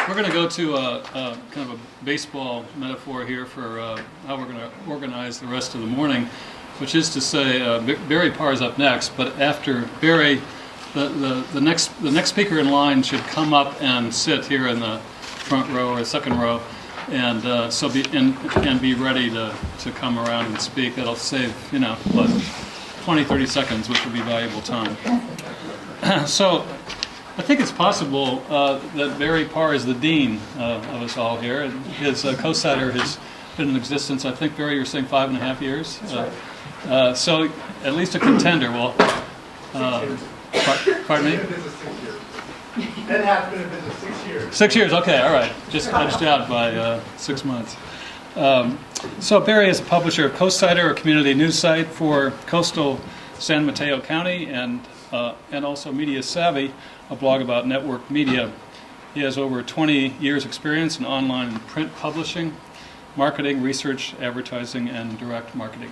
We're going to go to kind of a baseball metaphor here for how we're going to organize the rest of the morning, which is to say Barry Parr is up next, but after Barry, the next speaker in line should come up and sit here in the front row or second row, and be ready to come around and speak. That'll save 20-30 seconds, which will be valuable time. So I think it's possible that Barry Parr is the dean of us all here. And his co-cider has been in existence, I think, Barry, you're saying 5.5 years? That's right. So at least a contender. Well, pardon me? Ed has been in business 6 years. 6 years, okay, all right. Just edged out by 6 months. So Barry is a publisher of Co-Cider, a community news site for coastal San Mateo County, and also Media Savvy, a blog about network media. He has over 20 years experience in online and print publishing, marketing, research, advertising, and direct marketing.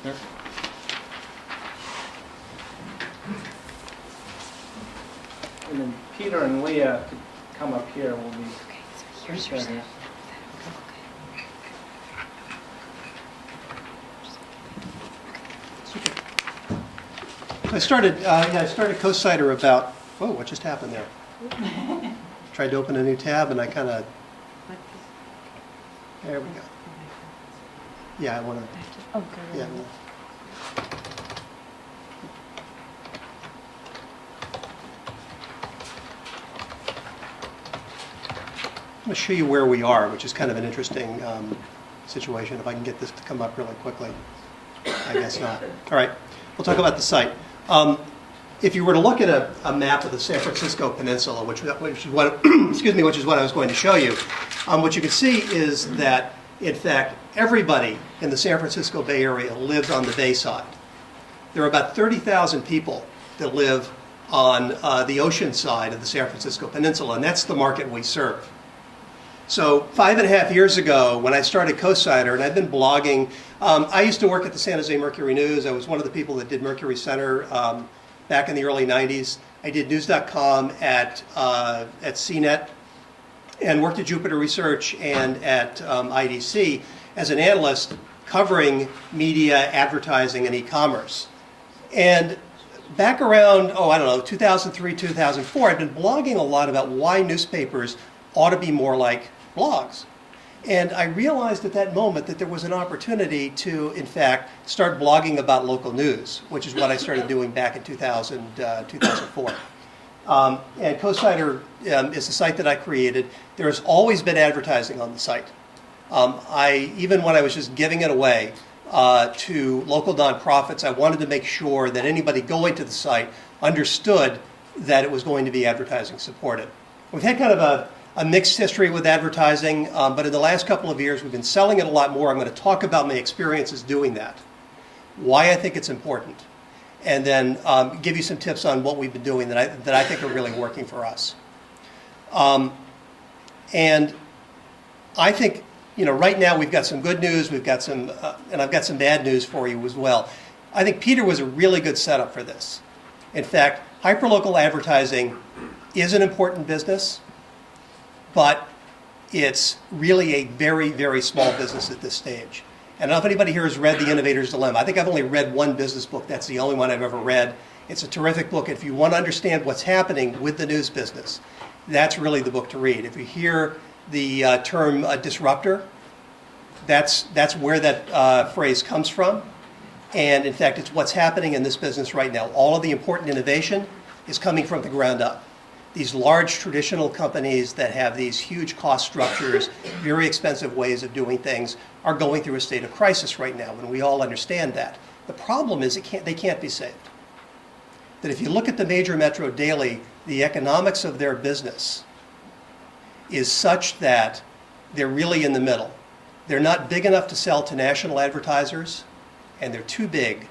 There. And then Peter and Leah could come up here. We'll be okay, so here's your here. I started Co-Cider about, whoa, what just happened there? Tried to open a new tab and I kind of, there we go. Yeah, I want to, Oh, good. yeah. I'm going to show you where we are, which is kind of an interesting situation. If I can get this to come up really quickly. I guess not. All right, we'll talk about the site. If you were to look at a map of the San Francisco Peninsula, which is what which is what I was going to show you, what you can see is that, in fact, everybody in the San Francisco Bay Area lives on the bay side. There are about 30,000 people that live on the ocean side of the San Francisco Peninsula, and that's the market we serve. So 5.5 years ago, when I started Co-Cider, and I've been blogging, I used to work at the San Jose Mercury News. I was one of the people that did Mercury Center back in the early 90s. I did news.com at CNET and worked at Jupiter Research and at IDC as an analyst covering media, advertising, and e-commerce. And back around, 2003, 2004, I'd been blogging a lot about why newspapers ought to be more like blogs. And I realized at that moment that there was an opportunity to, in fact, start blogging about local news, which is what I started doing back in 2004. And Co-Cider is the site that I created. There has always been advertising on the site. Even when I was just giving it away to local nonprofits, I wanted to make sure that anybody going to the site understood that it was going to be advertising supported. We've had kind of a mixed history with advertising, but in the last couple of years we've been selling it a lot more. I'm going to talk about my experiences doing that, why I think it's important, and then give you some tips on what we've been doing that I think are really working for us. And I think, right now we've got some good news, we've got some, and I've got some bad news for you as well. I think Peter was a really good setup for this. In fact, hyperlocal advertising is an important business, but it's really a very, very small business at this stage. And I don't know if anybody here has read The Innovator's Dilemma. I think I've only read one business book. That's the only one I've ever read. It's a terrific book. If you want to understand what's happening with the news business, that's really the book to read. If you hear the term disruptor, that's where that phrase comes from. And in fact, it's what's happening in this business right now. All of the important innovation is coming from the ground up. These large traditional companies that have these huge cost structures, very expensive ways of doing things, are going through a state of crisis right now, and we all understand that. The problem is they can't be saved. That if you look at the major metro daily, the economics of their business is such that they're really in the middle. They're not big enough to sell to national advertisers, and they're too big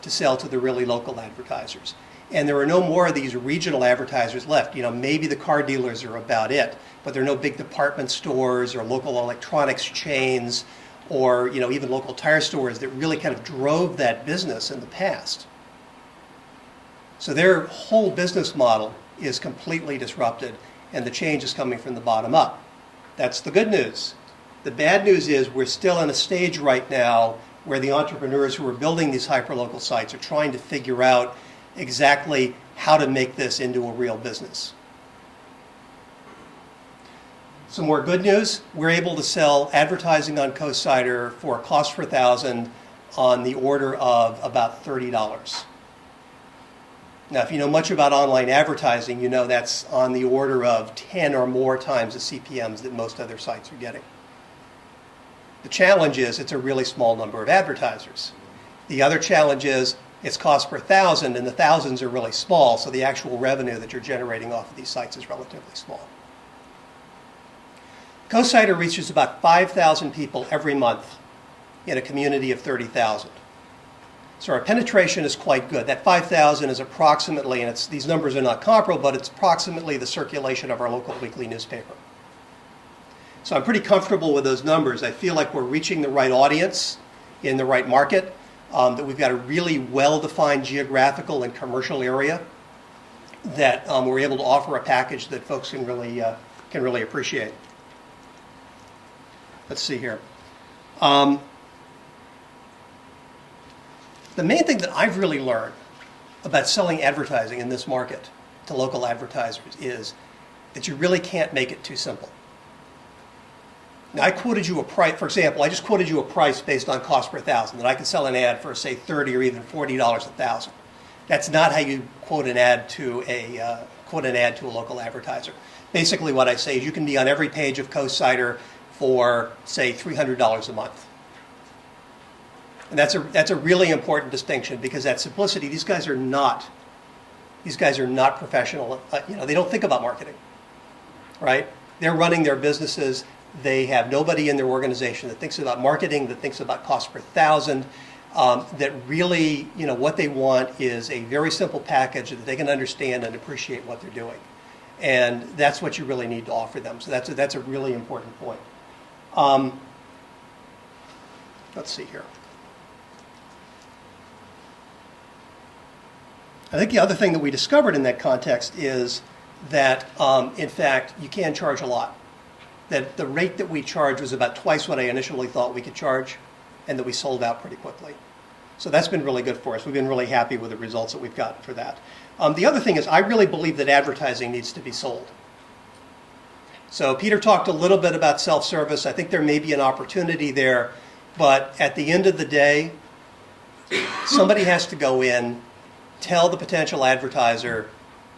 to sell to the really local advertisers. And there are no more of these regional advertisers left. Maybe the car dealers are about it, but there are no big department stores or local electronics chains or even local tire stores that really kind of drove that business in the past. So their whole business model is completely disrupted. and the change is coming from the bottom up. That's the good news. The bad news is we're still in a stage right now where the entrepreneurs who are building these hyperlocal sites are trying to figure out exactly how to make this into a real business. Some more good news, we're able to sell advertising on CoSider for a cost per thousand on the order of about $30. Now, if you know much about online advertising, you know that's on the order of 10 or more times the CPMs that most other sites are getting. The challenge is it's a really small number of advertisers. The other challenge is it's cost per thousand, and the thousands are really small, so the actual revenue that you're generating off of these sites is relatively small. CoSider reaches about 5,000 people every month in a community of 30,000. So our penetration is quite good. That 5,000 is approximately, and these numbers are not comparable, but it's approximately the circulation of our local weekly newspaper. So I'm pretty comfortable with those numbers. I feel like we're reaching the right audience in the right market, that we've got a really well-defined geographical and commercial area, that we're able to offer a package that folks can really appreciate. Let's see here. The main thing that I've really learned about selling advertising in this market to local advertisers is that you really can't make it too simple. Now, I quoted you a price, for example, I just quoted you a price based on cost per thousand, that I could sell an ad for, say, $30 or even $40 a thousand. That's not how you quote an ad to a local advertiser. Basically, what I say is you can be on every page of CoSider for, say, $300 a month. And that's a really important distinction, because that simplicity, these guys are not professional. They don't think about marketing, right? They're running their businesses. They have nobody in their organization that thinks about marketing, that thinks about cost per thousand, that really, what they want is a very simple package that they can understand and appreciate what they're doing. And that's what you really need to offer them. So that's a really important point. Let's see here. I think the other thing that we discovered in that context is that, in fact, you can charge a lot. That the rate that we charge was about twice what I initially thought we could charge, and that we sold out pretty quickly. So that's been really good for us. We've been really happy with the results that we've gotten for that. The other thing is, I really believe that advertising needs to be sold. So Peter talked a little bit about self-service. I think there may be an opportunity there, but at the end of the day, somebody has to go in, tell the potential advertiser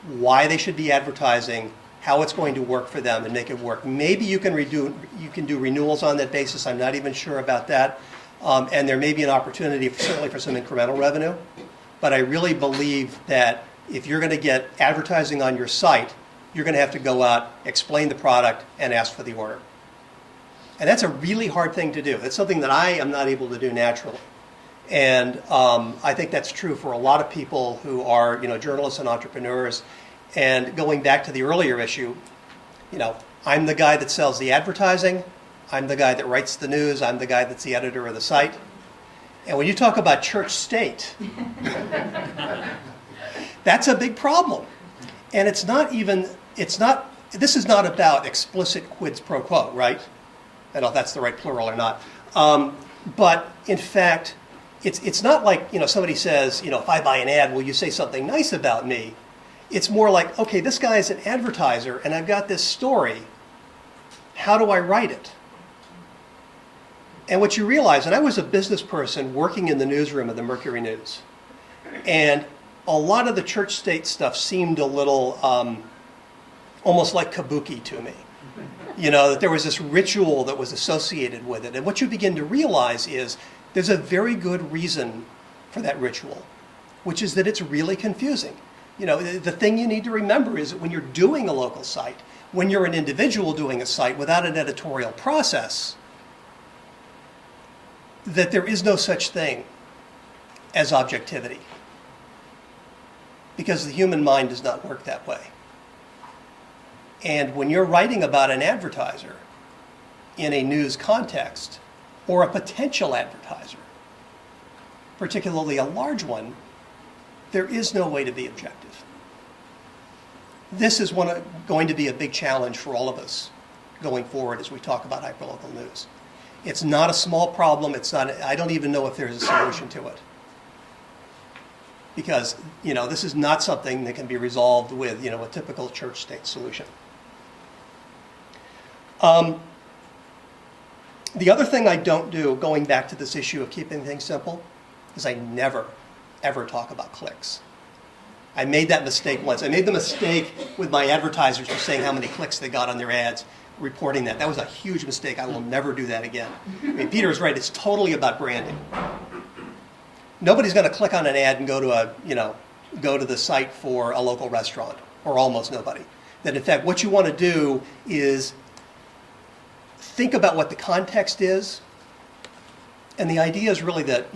why they should be advertising, how it's going to work for them, and make it work. Maybe you can do renewals on that basis. I'm not even sure about that. And there may be an opportunity, certainly for some incremental revenue. But I really believe that if you're going to get advertising on your site, you're going to have to go out, explain the product, and ask for the order. And that's a really hard thing to do. That's something that I am not able to do naturally. And I think that's true for a lot of people who are, journalists and entrepreneurs. And going back to the earlier issue, I'm the guy that sells the advertising. I'm the guy that writes the news. I'm the guy that's the editor of the site. And when you talk about church state, that's a big problem. And this is not about explicit quid pro quo, right? I don't know if that's the right plural or not. But in fact, it's not like, somebody says, if I buy an ad, will you say something nice about me? It's more like, okay, this guy's an advertiser and I've got this story. How do I write it? And what you realize, and I was a business person working in the newsroom of the Mercury News, and a lot of the church state stuff seemed a little almost like kabuki to me. That there was this ritual that was associated with it. And what you begin to realize is there's a very good reason for that ritual, which is that it's really confusing. The thing you need to remember is that when you're doing a local site, when you're an individual doing a site without an editorial process, that there is no such thing as objectivity. Because the human mind does not work that way. And when you're writing about an advertiser in a news context, or a potential advertiser, particularly a large one, there is no way to be objective. this is going to be a big challenge for all of us going forward as we talk about hyperlocal news. It's not a small problem. I don't even know if there's a solution to it. Because, this is not something that can be resolved with, a typical church-state solution. The other thing I don't do, going back to this issue of keeping things simple, is I never, ever talk about clicks. I made that mistake once. I made the mistake with my advertisers for saying how many clicks they got on their ads, reporting that. That was a huge mistake. I will never do that again. Peter is right. It's totally about branding. Nobody's going to click on an ad and go to the site for a local restaurant, or almost nobody. That in fact, what you want to do is think about what the context is. And the idea is really that,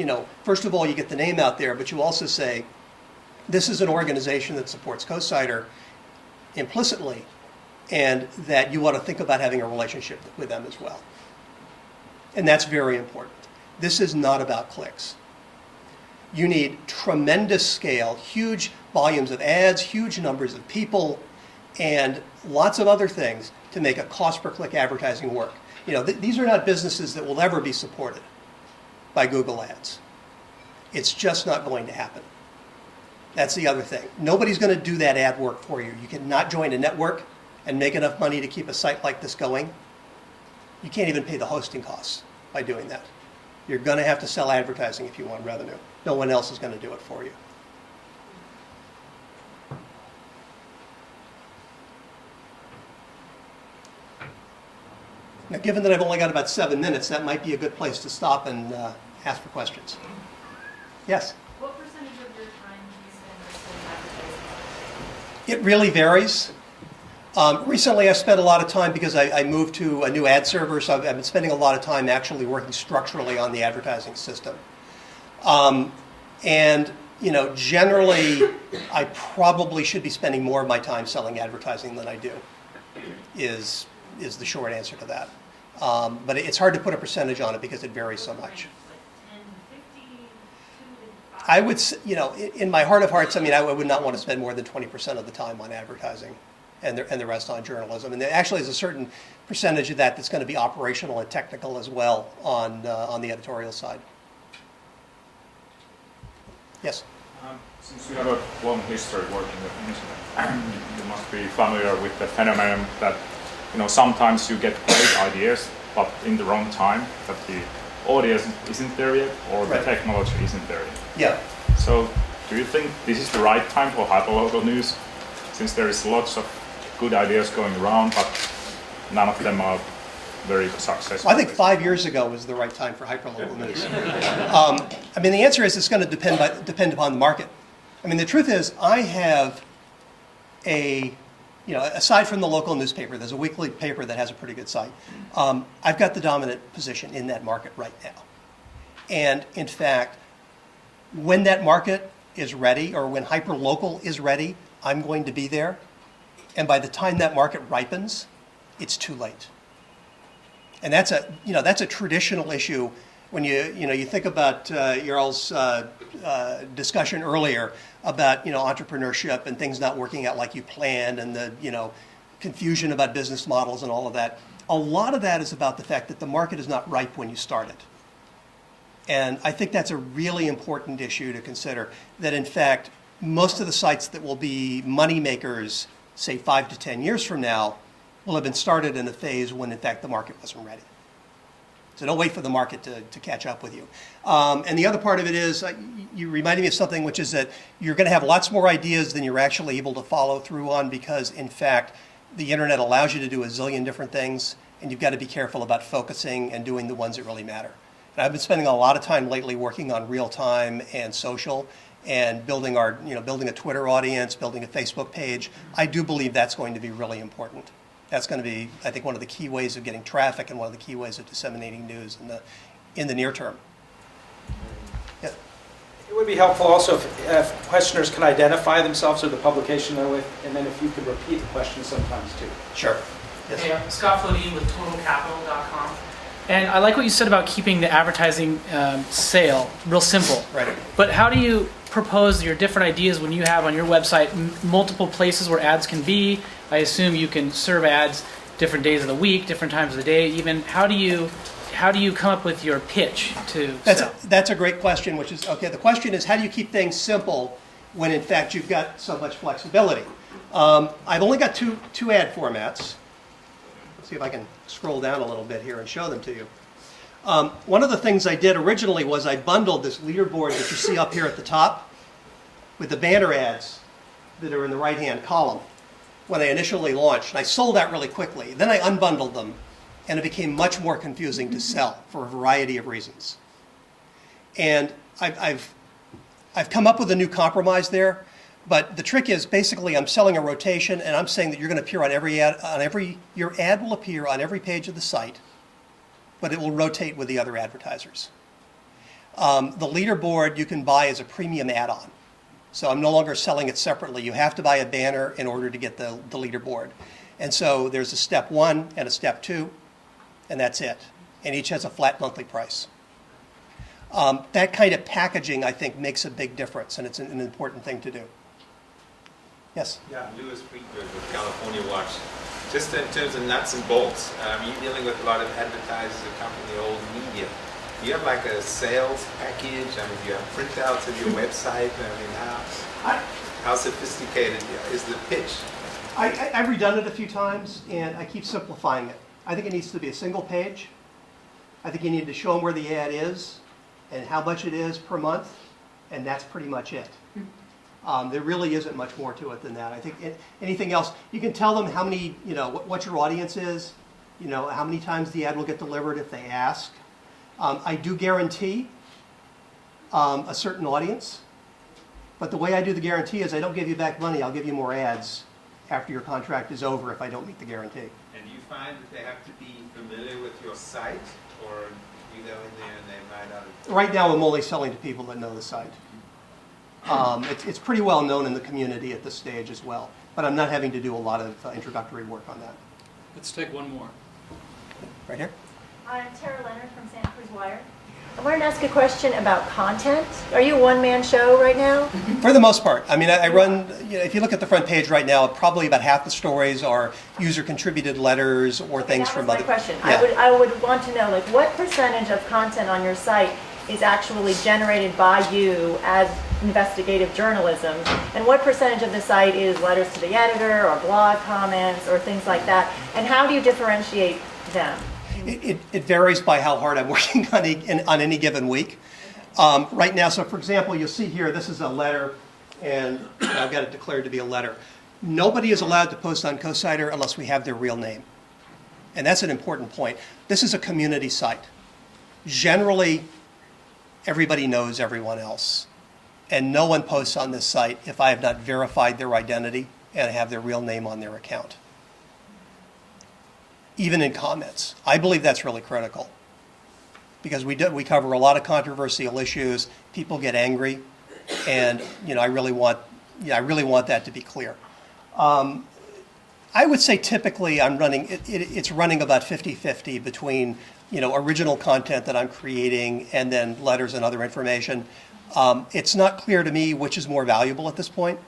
first of all, you get the name out there, but you also say, this is an organization that supports CoSider implicitly, and that you want to think about having a relationship with them as well. And that's very important. This is not about clicks. You need tremendous scale, huge volumes of ads, huge numbers of people, and lots of other things to make a cost per click advertising work. These are not businesses that will ever be supported by Google Ads. It's just not going to happen. That's the other thing. Nobody's going to do that ad work for you. You cannot join a network and make enough money to keep a site like this going. You can't even pay the hosting costs by doing that. You're going to have to sell advertising if you want revenue. No one else is going to do it for you. Now, given that I've only got about 7 minutes, that might be a good place to stop and ask for questions. Yes? What percentage of your time do you spend advertising? It really varies. Recently, I spent a lot of time because I moved to a new ad server, so I've been spending a lot of time actually working structurally on the advertising system. Generally, I probably should be spending more of my time selling advertising than I do, is the short answer to that. But it's hard to put a percentage on it because it varies so much. I would, in my heart of hearts, I would not want to spend more than 20% of the time on advertising and the rest on journalism. And there actually is a certain percentage of that that's going to be operational and technical as well on the editorial side. Yes? Since you have a long history working with internet, you must be familiar with the phenomenon that sometimes you get great ideas, but in the wrong time, that the audience isn't there yet, or the technology isn't there yet. Yeah. So, do you think this is the right time for hyperlocal news, since there is lots of good ideas going around, but none of them are very successful? Well, I think 5 years ago was the right time for hyperlocal news. The answer is it's going to depend upon the market. The truth is, I have aside from the local newspaper, there's a weekly paper that has a pretty good site. I've got the dominant position in that market right now. And in fact, when that market is ready, or when hyperlocal is ready, I'm going to be there. And by the time that market ripens, it's too late. And that's a traditional issue when you think about Jarl's discussion earlier about entrepreneurship and things not working out like you planned, and the confusion about business models and all of that. A lot of that is about the fact that the market is not ripe when you start it. And I think that's a really important issue to consider, that in fact most of the sites that will be money makers, say 5 to 10 years from now, will have been started in a phase when in fact the market wasn't ready. So don't wait for the market to catch up with you. And the other part of it is, you reminded me of something, which is that you're going to have lots more ideas than you're actually able to follow through on, because in fact the internet allows you to do a zillion different things, and you've got to be careful about focusing and doing the ones that really matter. And I've been spending a lot of time lately working on real time and social, and building a Twitter audience, building a Facebook page. I do believe that's going to be really important. That's going to be, I think, one of the key ways of getting traffic and one of the key ways of disseminating news in the near term. Yeah. It would be helpful also if questioners can identify themselves or the publication they're with, and then if you could repeat the question sometimes too. Sure. Yes. Hey, I'm Scott Flodine with TotalCapital.com. And I like what you said about keeping the advertising sale real simple. Right. But how do you propose your different ideas when you have on your website multiple places where ads can be? I assume you can serve ads different days of the week, different times of the day. Even how do you come up with your pitch to sell? That's a great question. Which is okay. The question is, how do you keep things simple when in fact you've got so much flexibility? I've only got two ad formats. Let's see if I can scroll down a little bit here and show them to you. One of the things I did originally was I bundled this leaderboard that you see up here at the top with the banner ads that are in the right-hand column when I initially launched. And I sold out really quickly. Then I unbundled them, and it became much more confusing to sell for a variety of reasons. And I've come up with a new compromise there. But the trick is, basically, I'm selling a rotation, and I'm saying that you're going to appear on every ad. Your ad will appear on every page of the site, but it will rotate with the other advertisers. The leaderboard you can buy as a premium add-on. So I'm no longer selling it separately. You have to buy a banner in order to get the leaderboard. And so there's a step 1 and a step 2, and that's it. And each has a flat monthly price. That kind of packaging, I think, makes a big difference, and it's an important thing to do. Yes? Yeah, Louis Friedberg with California Watch. Just in terms of nuts and bolts, you're dealing with a lot of advertisers that come from the old media. Do you have like a sales package? I mean, do you have printouts of your website? I mean, how sophisticated is the pitch? I've redone it a few times, and I keep simplifying it. I think it needs to be a single page. I think you need to show them where the ad is and how much it is per month, and that's pretty much it. There really isn't much more to it than that. I think anything else, you can tell them how many, what your audience is, how many times the ad will get delivered if they ask. I do guarantee a certain audience, but the way I do the guarantee is I don't give you back money, I'll give you more ads after your contract is over if I don't meet the guarantee. And do you find that they have to be familiar with your site, or you go in there and they might not have... Right now I'm only selling to people that know the site. It's pretty well known in the community at this stage as well, but I'm not having to do a lot of introductory work on that. Let's take one more. Right here? I'm Tara Leonard from Santa Cruz Wire. I wanted to ask a question about content. Are you a one-man show right now? For the most part. I mean, I run, if you look at the front page right now, probably about half the stories are user-contributed letters or things from other... That was my question. Yeah. I would want to know, what percentage of content on your site is actually generated by you as investigative journalism, and what percentage of the site is letters to the editor or blog comments or things like that, and how do you differentiate them? It varies by how hard I'm working on any given week. Right now, so for example, you'll see here, this is a letter, and I've got it declared to be a letter. Nobody is allowed to post on CoSider unless we have their real name. And that's an important point. This is a community site. Generally, everybody knows everyone else. And no one posts on this site if I have not verified their identity and have their real name on their account. Even in comments. I believe that's really critical. Because we cover a lot of controversial issues, people get angry, and I really want that to be clear. I would say typically it's running about 50-50 between original content that I'm creating and then letters and other information. It's not clear to me which is more valuable at this point,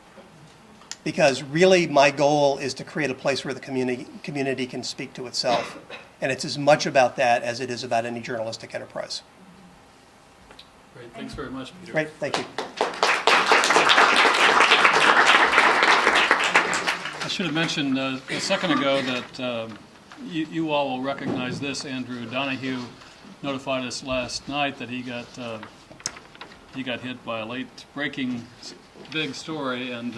because really my goal is to create a place where the community can speak to itself. And it's as much about that as it is about any journalistic enterprise. Great, thanks very much, Peter. Great, thank you. I should have mentioned a second ago that you all will recognize this. Andrew Donahue notified us last night that he got hit by a late-breaking big story, and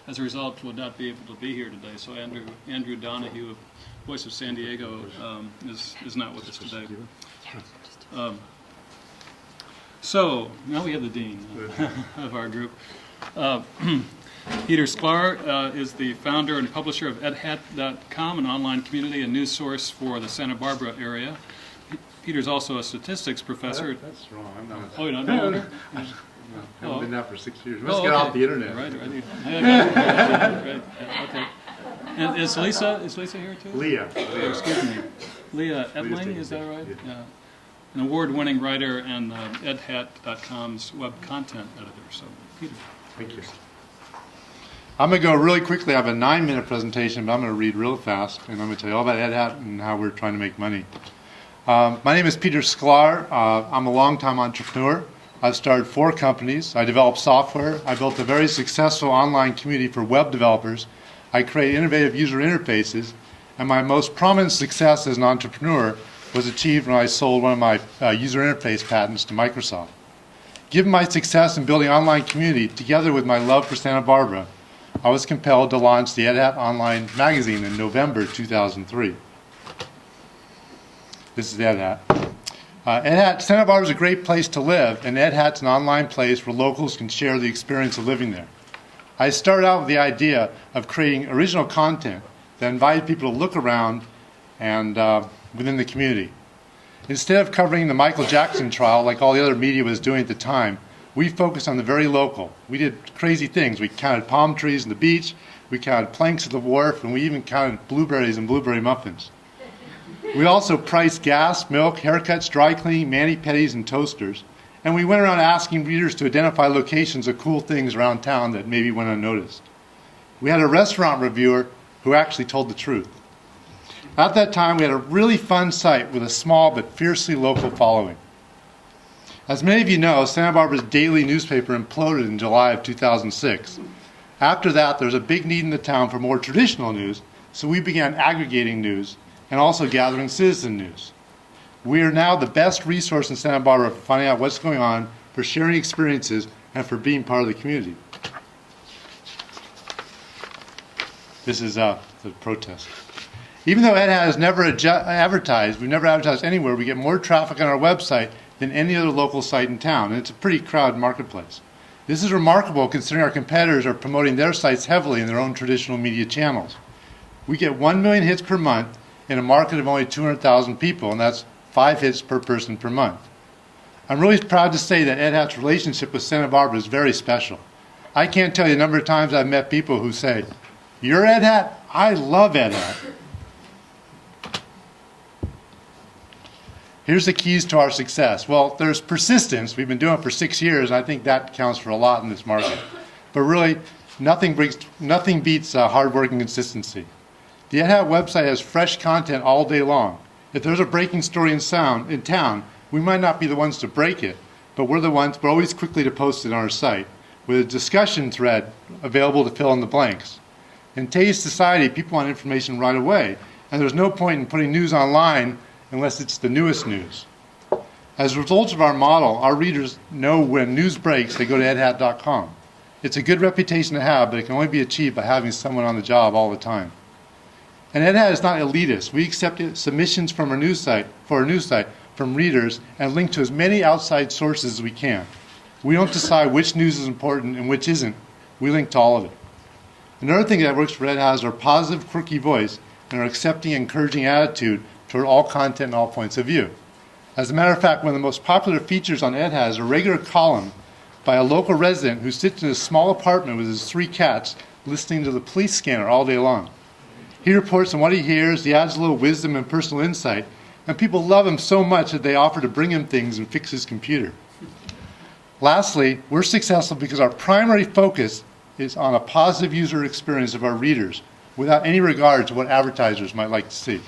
as a result would not be able to be here today. So Andrew Donahue, Voice of San Diego, is not with us today. So now we have the dean of our group. Peter Sklar is the founder and publisher of edhat.com, an online community and news source for the Santa Barbara area. Peter's also a statistics professor. That's wrong. I'm not. Oh, you're not no longer? I haven't been that for 6 years. Let's Oh, get okay. off the internet. Right. Right. Okay. And is Lisa here too? Leah. Oh, excuse me. Leah Edling, taking is that right? pictures, Yeah. an award-winning writer and edhat.com's web content editor. So, Peter. Thank you. I'm going to go really quickly. I have a 9-minute presentation, but I'm going to read real fast, and I'm going to tell you all about EdHat and how we're trying to make money. My name is Peter Sklar. I'm a longtime entrepreneur. I've started 4 companies. I developed software. I built a very successful online community for web developers. I create innovative user interfaces. And my most prominent success as an entrepreneur was achieved when I sold one of my user interface patents to Microsoft. Given my success in building online community, together with my love for Santa Barbara, I was compelled to launch the EdHat online magazine in November 2003. This is EdHat. EdHat, Santa Barbara is a great place to live, and EdHat's an online place where locals can share the experience of living there. I started out with the idea of creating original content that invited people to look around and within the community. Instead of covering the Michael Jackson trial like all the other media was doing at the time, we focused on the very local. We did crazy things. We counted palm trees on the beach, we counted planks at the wharf, and we even counted blueberries and blueberry muffins. We also priced gas, milk, haircuts, dry cleaning, mani-pedis, and toasters. And we went around asking readers to identify locations of cool things around town that maybe went unnoticed. We had a restaurant reviewer who actually told the truth. At that time, we had a really fun site with a small but fiercely local following. As many of you know, Santa Barbara's daily newspaper imploded in July of 2006. After that, there was a big need in the town for more traditional news, so we began aggregating news and also gathering citizen news. We are now the best resource in Santa Barbara for finding out what's going on, for sharing experiences, and for being part of the community. This is the protest. Even though EdHat has never advertised, we've never advertised anywhere, we get more traffic on our website than any other local site in town, and it's a pretty crowded marketplace. This is remarkable considering our competitors are promoting their sites heavily in their own traditional media channels. We get 1 million hits per month in a market of only 200,000 people, and that's 5 hits per person per month. I'm really proud to say that EdHat's relationship with Santa Barbara is very special. I can't tell you the number of times I've met people who say, "You're EdHat? I love EdHat." Here's the keys to our success. Well, there's persistence. We've been doing it for 6 years, and I think that counts for a lot in this market. But really, nothing beats hard work and consistency. The EdHat website has fresh content all day long. If there's a breaking story in town, we might not be the ones to break it, but we're always quickly to post it on our site, with a discussion thread available to fill in the blanks. In today's society, people want information right away, and there's no point in putting news online unless it's the newest news. As a result of our model, our readers know when news breaks, they go to edhat.com. It's a good reputation to have, but it can only be achieved by having someone on the job all the time. And EdHat is not elitist. We accept submissions from our news site, from readers, and link to as many outside sources as we can. We don't decide which news is important and which isn't. We link to all of it. Another thing that works for EdHat is our positive, quirky voice and our accepting, encouraging attitude toward all content and all points of view. As a matter of fact, one of the most popular features on EdHat is a regular column by a local resident who sits in a small apartment with his 3 cats listening to the police scanner all day long. He reports on what he hears, he adds a little wisdom and personal insight, and people love him so much that they offer to bring him things and fix his computer. Lastly, we're successful because our primary focus is on a positive user experience of our readers without any regard to what advertisers might like to see.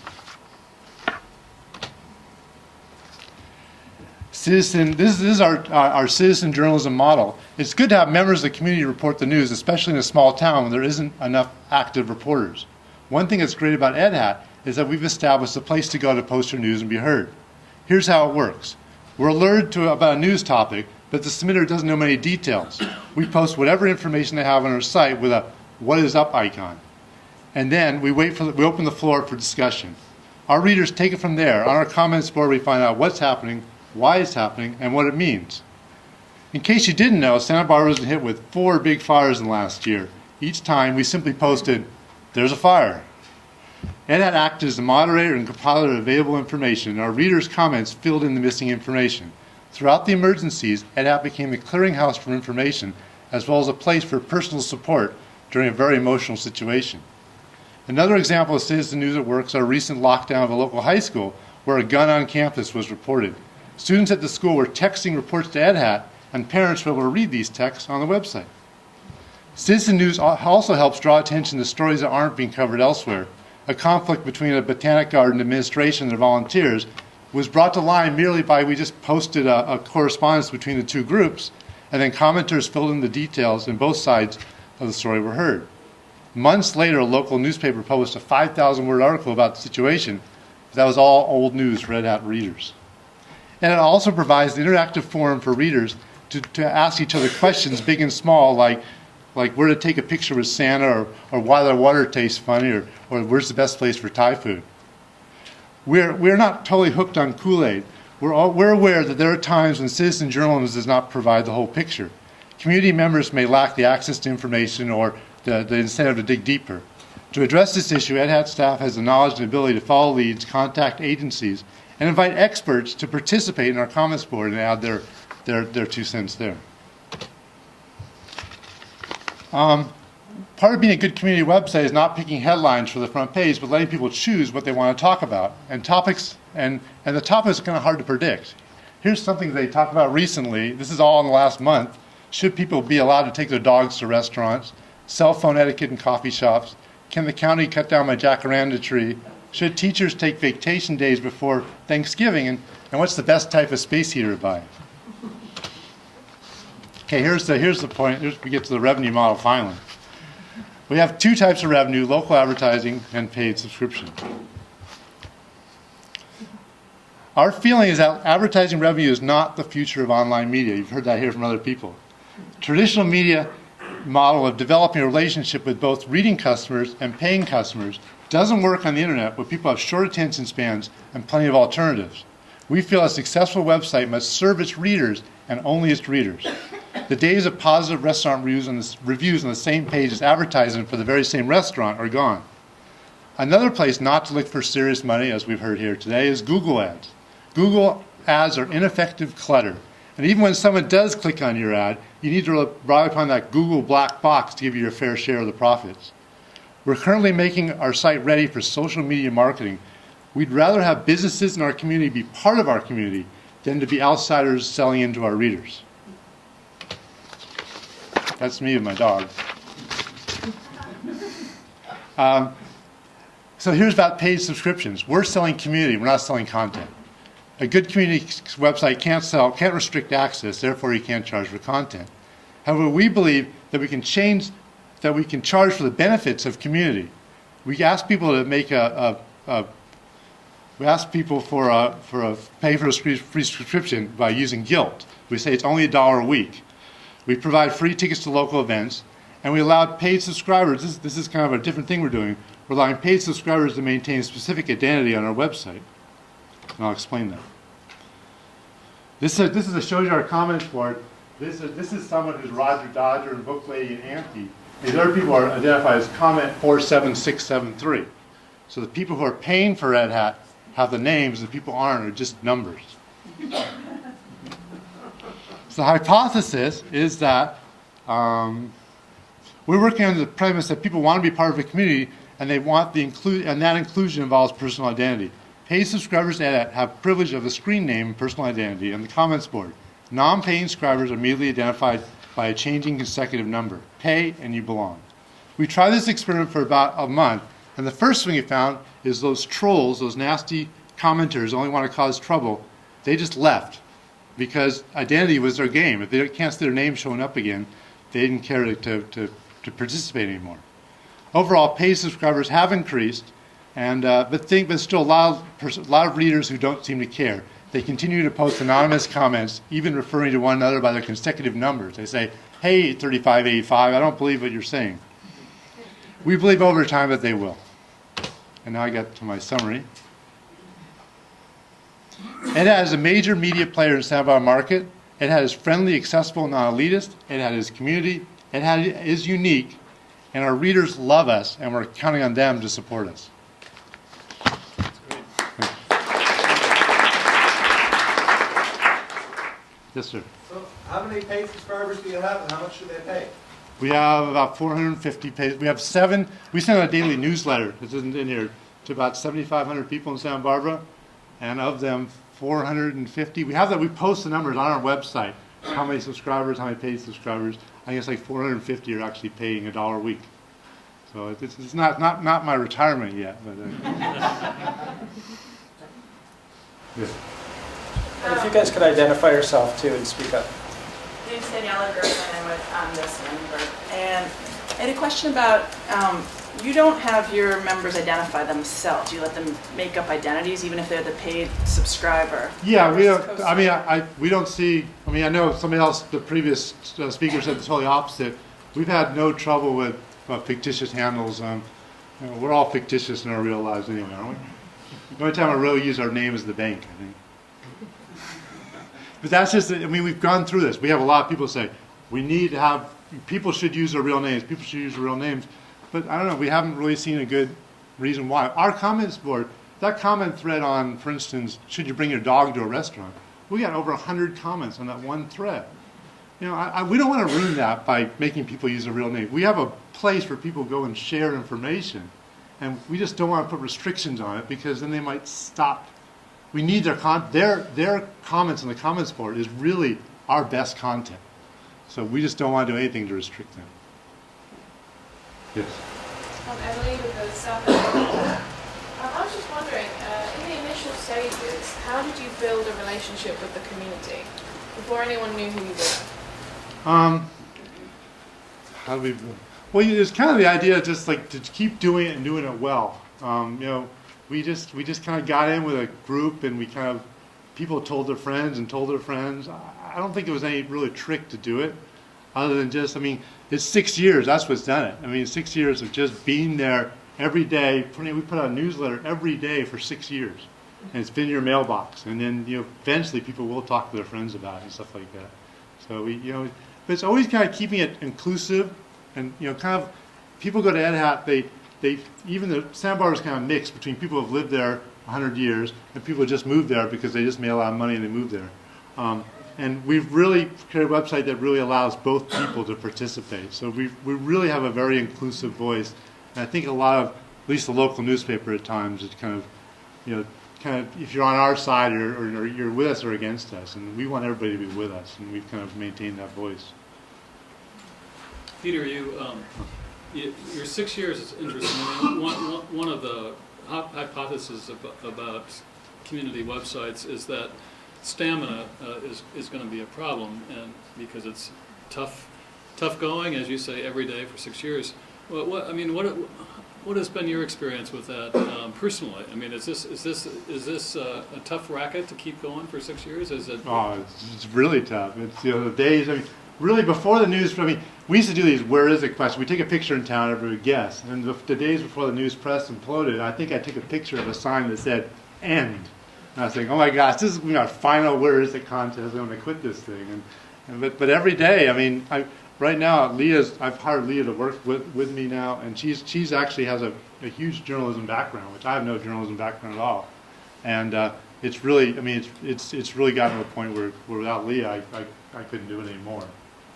This is our citizen journalism model. It's good to have members of the community report the news, especially in a small town when there isn't enough active reporters. One thing that's great about EdHat is that we've established a place to go to post your news and be heard. Here's how it works. We're alerted about a news topic, but the submitter doesn't know many details. We post whatever information they have on our site with a "What is up" icon. And then we open the floor for discussion. Our readers take it from there. On our comments board, we find out what's happening, why it's happening, and what it means. In case you didn't know, Santa Barbara was hit with 4 big fires in the last year. Each time we simply posted, "There's a fire." EdHat acted as the moderator and compiler of available information, and our readers' comments filled in the missing information. Throughout the emergencies, EdHat became the clearinghouse for information, as well as a place for personal support during a very emotional situation. Another example of citizen news at work is our recent lockdown of a local high school, where a gun on campus was reported. Students at the school were texting reports to Ed Hat, and parents were able to read these texts on the website. Citizen News also helps draw attention to stories that aren't being covered elsewhere. A conflict between a botanic garden administration and their volunteers was brought to light merely by we just posted a correspondence between the two groups, and then commenters filled in the details, and both sides of the story were heard. Months later, a local newspaper published a 5,000-word article about the situation. That was all old news for Red Hat readers. And it also provides an interactive forum for readers to ask each other questions, big and small, like where to take a picture with Santa, or why the water tastes funny, or where's the best place for Thai food. We're not totally hooked on Kool-Aid. We're aware that there are times when citizen journalism does not provide the whole picture. Community members may lack the access to information or the incentive to dig deeper. To address this issue, Ed Hat staff has the knowledge and ability to follow leads, contact agencies, and invite experts to participate in our comments board and add their 2 cents there. Part of being a good community website is not picking headlines for the front page, but letting people choose what they want to talk about. And the topics are kind of hard to predict. Here's something they talked about recently. This is all in the last month. Should people be allowed to take their dogs to restaurants? Cell phone etiquette in coffee shops? Can the county cut down my jacaranda tree? Should teachers take vacation days before Thanksgiving? And what's the best type of space heater to buy? Okay, here's the point. We get to the revenue model finally. We have 2 types of revenue: local advertising and paid subscription. Our feeling is that advertising revenue is not the future of online media. You've heard that here from other people. Traditional media model of developing a relationship with both reading customers and paying customers doesn't work on the internet, where people have short attention spans and plenty of alternatives. We feel a successful website must serve its readers and only its readers. The days of positive restaurant reviews on the same page as advertising for the very same restaurant are gone. Another place not to look for serious money, as we've heard here today, is Google ads. Google ads are ineffective clutter. And even when someone does click on your ad, you need to rely upon that Google black box to give you your fair share of the profits. We're currently making our site ready for social media marketing. We'd rather have businesses in our community be part of our community than to be outsiders selling into our readers. That's me and my dog. So here's about paid subscriptions. We're selling community, we're not selling content. A good community website can't restrict access, therefore you can't charge for content. However, we believe that we can charge for the benefits of community. We ask people to make we ask people pay for a free subscription by using guilt. We say it's only $1 a week. We provide free tickets to local events, and we allow paid subscribers. This is kind of a different thing we're doing. We're allowing paid subscribers to maintain a specific identity on our website. And I'll explain that. This shows you our comments board. This is someone who's Roger Dodger and Book Lady and Auntie. These other people are identified as comment 47673. So the people who are paying for Red Hat have the names, and the people aren't are just numbers. So the hypothesis is that we're working on the premise that people want to be part of a community, and they want and that inclusion involves personal identity. Paid subscribers have privilege of the screen name and personal identity and the comments board. Non-paying subscribers are immediately identified by a changing consecutive number. Pay and you belong. We tried this experiment for about a month, and the first thing we found is those trolls, those nasty commenters only want to cause trouble. They just left because identity was their game. If they can't see their name showing up again, they didn't care to participate anymore. Overall, paid subscribers have increased, but still a lot of readers who don't seem to care. They continue to post anonymous comments, even referring to one another by their consecutive numbers. They say, "Hey, 3585, I don't believe what you're saying." We believe over time that they will. And now I get to my summary. Ed Hat is a major media player in Santa Barbara market. Ed Hat is friendly, accessible, non-elitist. Ed Hat is community. Ed Hat is unique. And our readers love us, and we're counting on them to support us. Yes, sir. So how many paid subscribers do you have, and how much do they pay? We have about 450 pages. We have 7. We send out a daily newsletter. This isn't in here, to about 7,500 people in Santa Barbara, and of them, 450. We have that. We post the numbers on our website. How many subscribers? How many paid subscribers? I guess like 450 are actually paying $1 a week. So it's not my retirement yet. But yes. And if you guys could identify yourself too and speak up. My name's Daniela Gerson. I'm with this Annenberg. And I had a question about, you don't have your members identify themselves. You let them make up identities, even if they're the paid subscriber. Yeah, we don't. I mean, we don't see. I mean, I know somebody else. The previous speaker said the totally opposite. We've had no trouble with fictitious handles. We're all fictitious in our real lives anyway, aren't we? The only time I really use our name is the bank, I think. But that's just. I mean, we've gone through this. We have a lot of people say we need to have. People should use their real names. People should use their real names. But I don't know, we haven't really seen a good reason why. Our comments board, that comment thread on, for instance, should you bring your dog to a restaurant? We got over 100 comments on that one thread. You know, we don't want to ruin that by making people use their real name. We have a place where people go and share information, and we just don't want to put restrictions on it because then they might stop. We need their comments on the comments board is really our best content. So we just don't want to do anything to restrict them. Yes. Emily with the South Africa. I was just wondering, in the initial stages, how did you build a relationship with the community before anyone knew who you were? How do we? Well, it's kind of the idea just like to keep doing it and doing it well. You know, we just kind of got in with a group and we kind of people told their friends and told their friends. I don't think it was any really trick to do it, other than just, I mean, it's 6 years. That's what's done it. I mean, 6 years of just being there every day. We put out a newsletter every day for 6 years, and it's been in your mailbox. And then eventually people will talk to their friends about it and stuff like that. So but it's always kind of keeping it inclusive, and kind of people go to Ed Hat. They even the Sandbar is kind of mixed between people who have lived there 100 years and people who just moved there because they just made a lot of money and they moved there. And we've really created a website that really allows both people to participate. So we really have a very inclusive voice. And I think a lot of, at least the local newspaper at times, is kind of if you're on our side or you're with us or against us. And we want everybody to be with us, and we've kind of maintained that voice. Peter, your 6 years is interesting. One of the hypotheses about community websites is that stamina is going to be a problem, and because it's tough going, as you say, every day for 6 years. What has been your experience with that personally? I mean, is this a tough racket to keep going for 6 years? Is it? Oh, it's really tough. It's the days. I mean, really before the news. I mean, we used to do these "Where is it?" questions. We take a picture in town, everybody would guess. And the days before the news press imploded, I think I took a picture of a sign that said "End." And I was thinking, oh my gosh, this is our final "Where is it" contest. I'm going to quit this thing. But every day, I mean, right now, I've hired Leah to work with me now, and she's actually has a huge journalism background, which I have no journalism background at all. And it's really, I mean, it's really gotten to a point where without Leah, I couldn't do it anymore.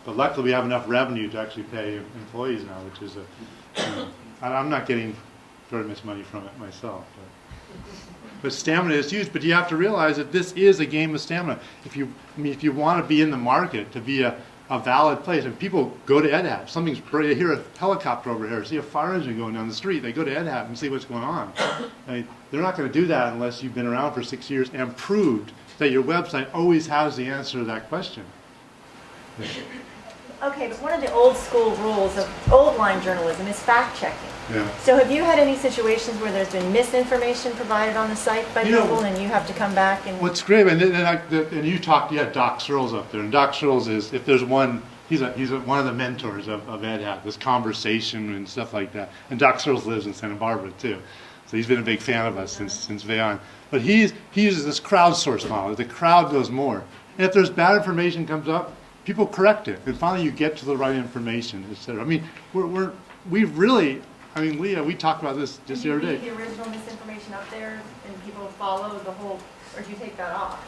But luckily, we have enough revenue to actually pay employees now, which is I'm not getting very much money from it myself. But stamina is huge. But you have to realize that this is a game of stamina. If you want to be in the market, to be a valid place, and people go to Ed Hat. They hear a helicopter over here, see a fire engine going down the street. They go to Ed Hat and see what's going on. I mean, they're not going to do that unless you've been around for 6 years and proved that your website always has the answer to that question. Yeah. Okay, but one of the old school rules of old line journalism is fact checking. Yeah. So have you had any situations where there's been misinformation provided on the site by people and you have to come back and... What's great, and you had Doc Searles up there, and Doc Searles is, if there's one, he's one of the mentors of Ed Hat, this conversation and stuff like that. And Doc Searles lives in Santa Barbara too. So he's been a big fan of us since day on. But he uses this crowdsource model. The crowd knows more. And if there's bad information comes up, people correct it. And finally you get to the right information, et cetera. I mean, Leah, we talked about this just the other day. Do you leave the original misinformation up there and people follow the whole, or do you take that off?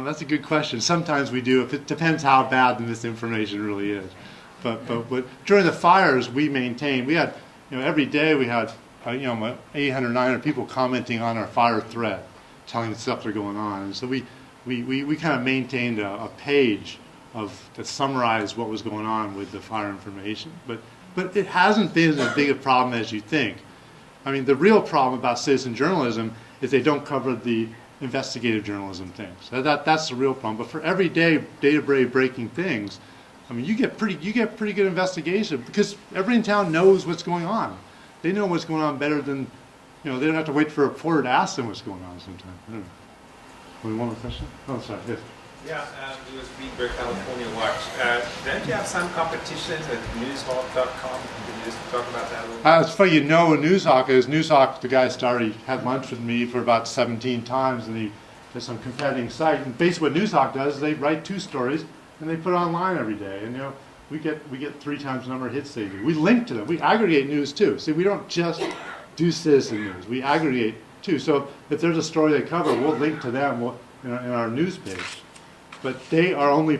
That's a good question. Sometimes we do. It depends how bad the misinformation really is. But during the fires, we had, every day we had, 800, 900 people commenting on our fire thread. telling the stuff that are going on. And so we kind of maintained a page that summarized what was going on with the fire information. But it hasn't been as big a problem as you think. I mean, the real problem about citizen journalism is they don't cover the investigative journalism things. That's the real problem. But for everyday breaking things, I mean, you get pretty good investigation because everybody in town knows what's going on. They know what's going on better than, they don't have to wait for a reporter to ask them what's going on sometimes. I don't know. One more question? Oh, sorry. Yes. Yeah, it was Readberg California Watch. Don't you have some competitions at newshawk.com? Can you just talk about that a little bit? It's funny, what Newshawk is. Newshawk, the guy started, he had lunch with me for about 17 times, and there's some competing site. And basically what Newshawk does is they write 2 stories, and they put it online every day. And we get 3 times the number of hits they do. We link to them. We aggregate news too. See, we don't just do citizen news. We aggregate too. So if there's a story they cover, we'll link to them in our news page. But they are only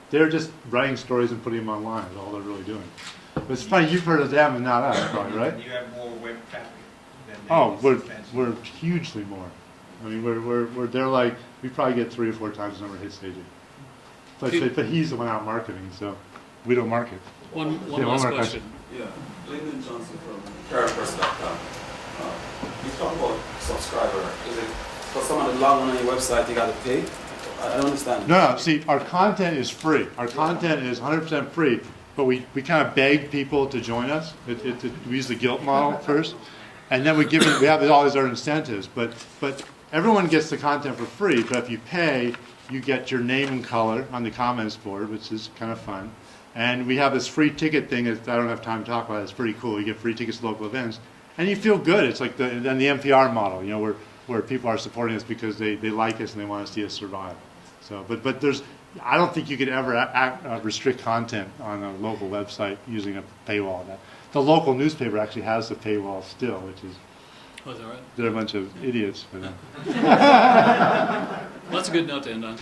they're just writing stories and putting them online. Is all they're really doing. But it's funny, you've heard of them and not us, probably, right? You have more web traffic than they Oh, we're hugely more. I mean, they're like, we probably get 3 or 4 times the number of hits they do. But he's the one out marketing, so we don't market. One last question. Yeah, Lyndon Johnson from Parapress.com. You talk about subscriber. Is it for someone to log on your website, they got to pay? I don't understand. No, see, our content is free. Our content is 100% free, but we kind of beg people to join us. We use the guilt model first, and then we have all these other incentives. But everyone gets the content for free, but if you pay, you get your name and color on the comments board, which is kind of fun. And we have this free ticket thing that I don't have time to talk about. It's pretty cool. You get free tickets to local events, and you feel good. It's like the NPR model, where people are supporting us because they like us and they want to see us survive. So, but I don't think you could ever restrict content on a local website using a paywall. The local newspaper actually has the paywall still, which is. Oh, is that right? They're a bunch of idiots. Well, that's a good note to end on.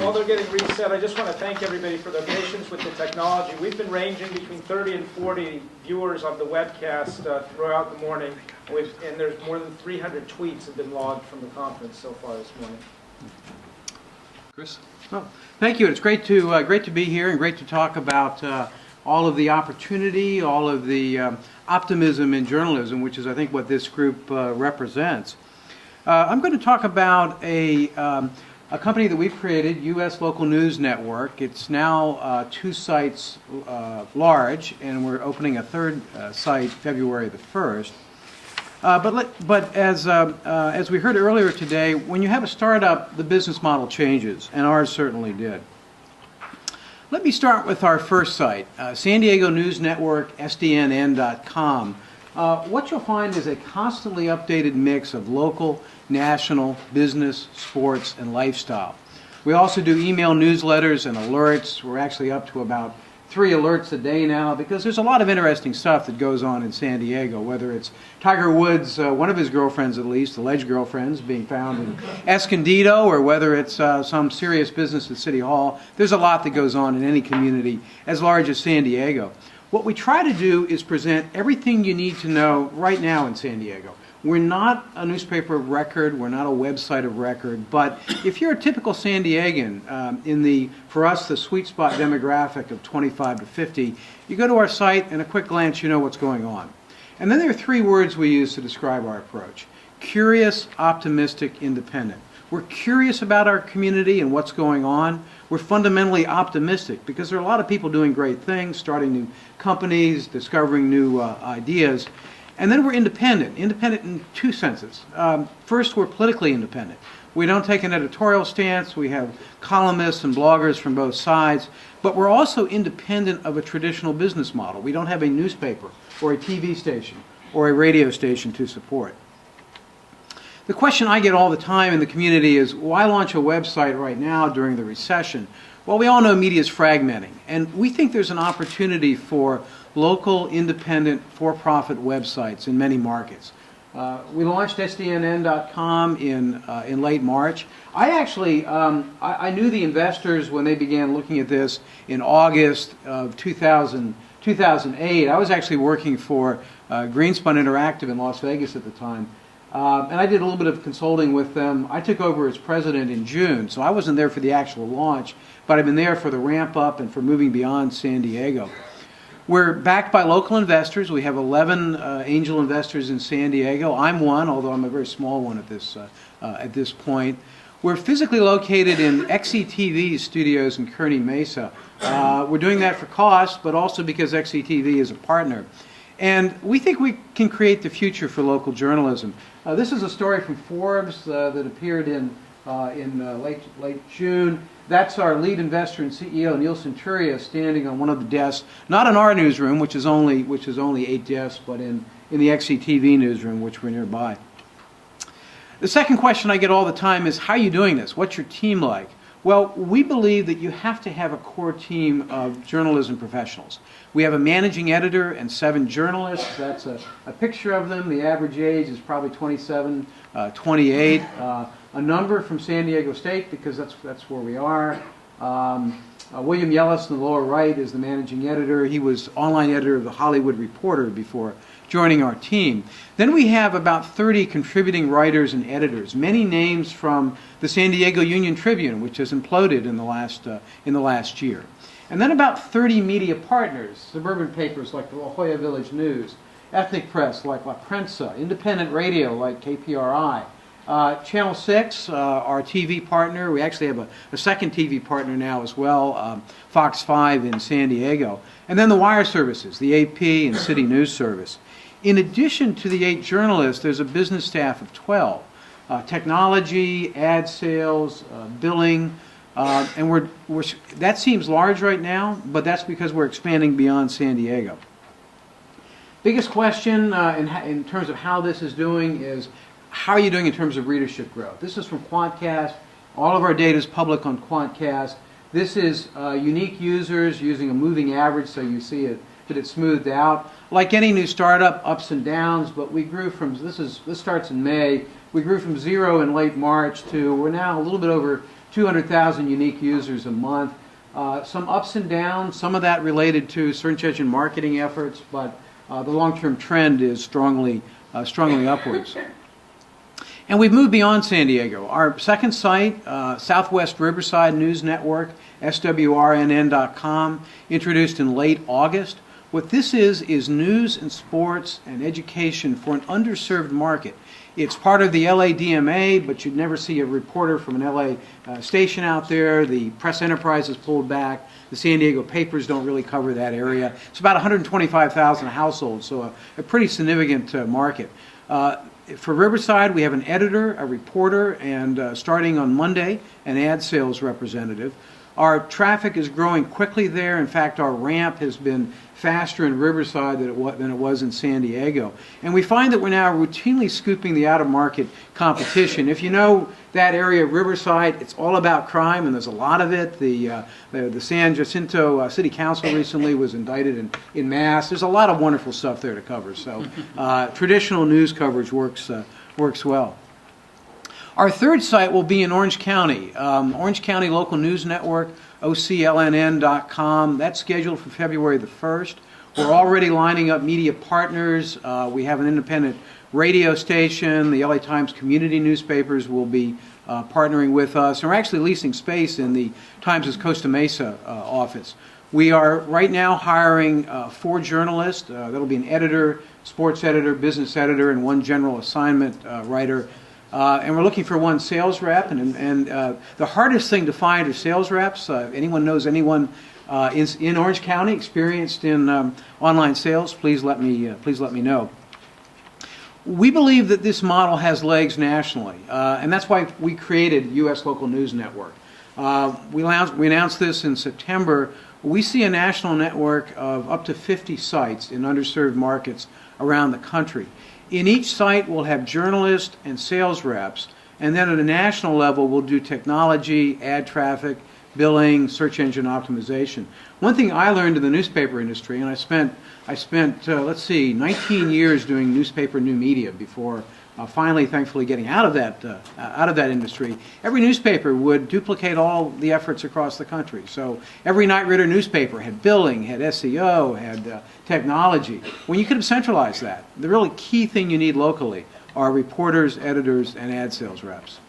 While they're getting reset, I just want to thank everybody for their patience with the technology. We've been ranging between 30 and 40 viewers of the webcast throughout the morning, and there's more than 300 tweets have been logged from the conference so far this morning. Chris? Oh, thank you. It's great to be here and great to talk about all of the opportunity, all of the optimism in journalism, which is, I think, what this group represents. I'm going to talk about a company that we've created, U.S. Local News Network. It's now 2 sites large, and we're opening a 3rd site February the 1st. But as we heard earlier today, when you have a startup, the business model changes, and ours certainly did. Let me start with our first site, San Diego News Network, SDNN.com. What you'll find is a constantly updated mix of local, national, business, sports, and lifestyle. We also do email newsletters and alerts. We're actually up to about 3 alerts a day now because there's a lot of interesting stuff that goes on in San Diego, whether it's Tiger Woods, one of his girlfriends at least, alleged girlfriends, being found in Escondido, or whether it's some serious business at City Hall. There's a lot that goes on in any community as large as San Diego. What we try to do is present everything you need to know right now in San Diego. We're not a newspaper of record, we're not a website of record, but if you're a typical San Diegan, for us, the sweet spot demographic of 25 to 50, you go to our site and a quick glance, you know what's going on. And then there are 3 words we use to describe our approach. Curious, optimistic, independent. We're curious about our community and what's going on. We're fundamentally optimistic because there are a lot of people doing great things, starting new companies, discovering new ideas. And then we're independent in 2 senses. First, we're politically independent. We don't take an editorial stance. We have columnists and bloggers from both sides. But we're also independent of a traditional business model. We don't have a newspaper or a TV station or a radio station to support. The question I get all the time in the community is, why launch a website right now during the recession? Well, we all know media is fragmenting, and we think there's an opportunity for local, independent, for-profit websites in many markets. We launched SDNN.com in late March. I actually I knew the investors when they began looking at this in August of 2002. 2008, I was actually working for Greenspun Interactive in Las Vegas at the time. And I did a little bit of consulting with them. I took over as president in June, so I wasn't there for the actual launch, but I've been there for the ramp up and for moving beyond San Diego. We're backed by local investors. We have 11 angel investors in San Diego. I'm one, although I'm a very small one at this point. We're physically located in XETV studios in Kearney Mesa. We're doing that for cost, but also because XETV is a partner. And we think we can create the future for local journalism. This is a story from Forbes that appeared in late June. That's our lead investor and CEO, Neil Centuria, standing on one of the desks, not in our newsroom, which is only 8 desks, but in the XETV newsroom, which we're nearby. The second question I get all the time is, how are you doing this? What's your team like? Well, we believe that you have to have a core team of journalism professionals. We have a managing editor and 7 journalists. That's a picture of them. The average age is probably 27, 28. A number from San Diego State, because that's where we are. William Yellis in the lower right is the managing editor. He was online editor of the Hollywood Reporter before joining our team. Then we have about 30 contributing writers and editors, many names from the San Diego Union Tribune, which has imploded in the last year. And then about 30 media partners, suburban papers like the La Jolla Village News, ethnic press like La Prensa, independent radio like KPRI, Channel 6, our TV partner. We actually have a second TV partner now as well, Fox 5 in San Diego. And then the wire services, the AP and City News Service. In addition to the 8 journalists, there's a business staff of 12. Technology, ad sales, billing, and that seems large right now, but that's because we're expanding beyond San Diego. Biggest question in terms of how this is doing is, how are you doing in terms of readership growth? This is from Quantcast. All of our data is public on Quantcast. This is unique users using a moving average, so you see it that it's smoothed out. Like any new startup, ups and downs, but we grew from, this starts in May, we grew from 0 in late March to, we're now a little bit over 200,000 unique users a month. Some ups and downs, some of that related to search engine marketing efforts, but the long-term trend is strongly upwards. And we've moved beyond San Diego. Our second site, Southwest Riverside News Network, swrnn.com, introduced in late August. What this is news and sports and education for an underserved market. It's part of the LA DMA, but you'd never see a reporter from an LA station out there. The press enterprise is pulled back. The San Diego papers don't really cover that area. It's about 125,000 households, so a pretty significant market. For Riverside, we have an editor, a reporter, and starting on Monday, an ad sales representative. Our traffic is growing quickly there. In fact, our ramp has been faster in Riverside than it was in San Diego. And we find that we're now routinely scooping the out-of-market competition. If you know that area of Riverside, it's all about crime, and there's a lot of it. The San Jacinto City Council recently was indicted in mass. There's a lot of wonderful stuff there to cover. So traditional news coverage works well. Our third site will be in Orange County. Orange County Local News Network, oclnn.com. That's scheduled for February the 1st. We're already lining up media partners. We have an independent radio station. The LA Times community newspapers will be partnering with us. And we're actually leasing space in the Times' Costa Mesa office. We are right now hiring 4 journalists. That'll be an editor, sports editor, business editor, and 1 general assignment writer. And we're looking for 1 sales rep, and the hardest thing to find are sales reps. Anyone knows anyone in Orange County experienced in online sales? Please let me know. We believe that this model has legs nationally, and that's why we created U.S. Local News Network. We announced this in September. We see a national network of up to 50 sites in underserved markets around the country. In each site, we'll have journalists and sales reps, and then at a national level, we'll do technology, ad traffic, billing, search engine optimization. One thing I learned in the newspaper industry, and I spent 19 years doing newspaper new media before finally, thankfully, getting out of that industry, every newspaper would duplicate all the efforts across the country. So every Knight Ridder newspaper had billing, had SEO, had technology. When you could have centralized that, the really key thing you need locally are reporters, editors, and ad sales reps.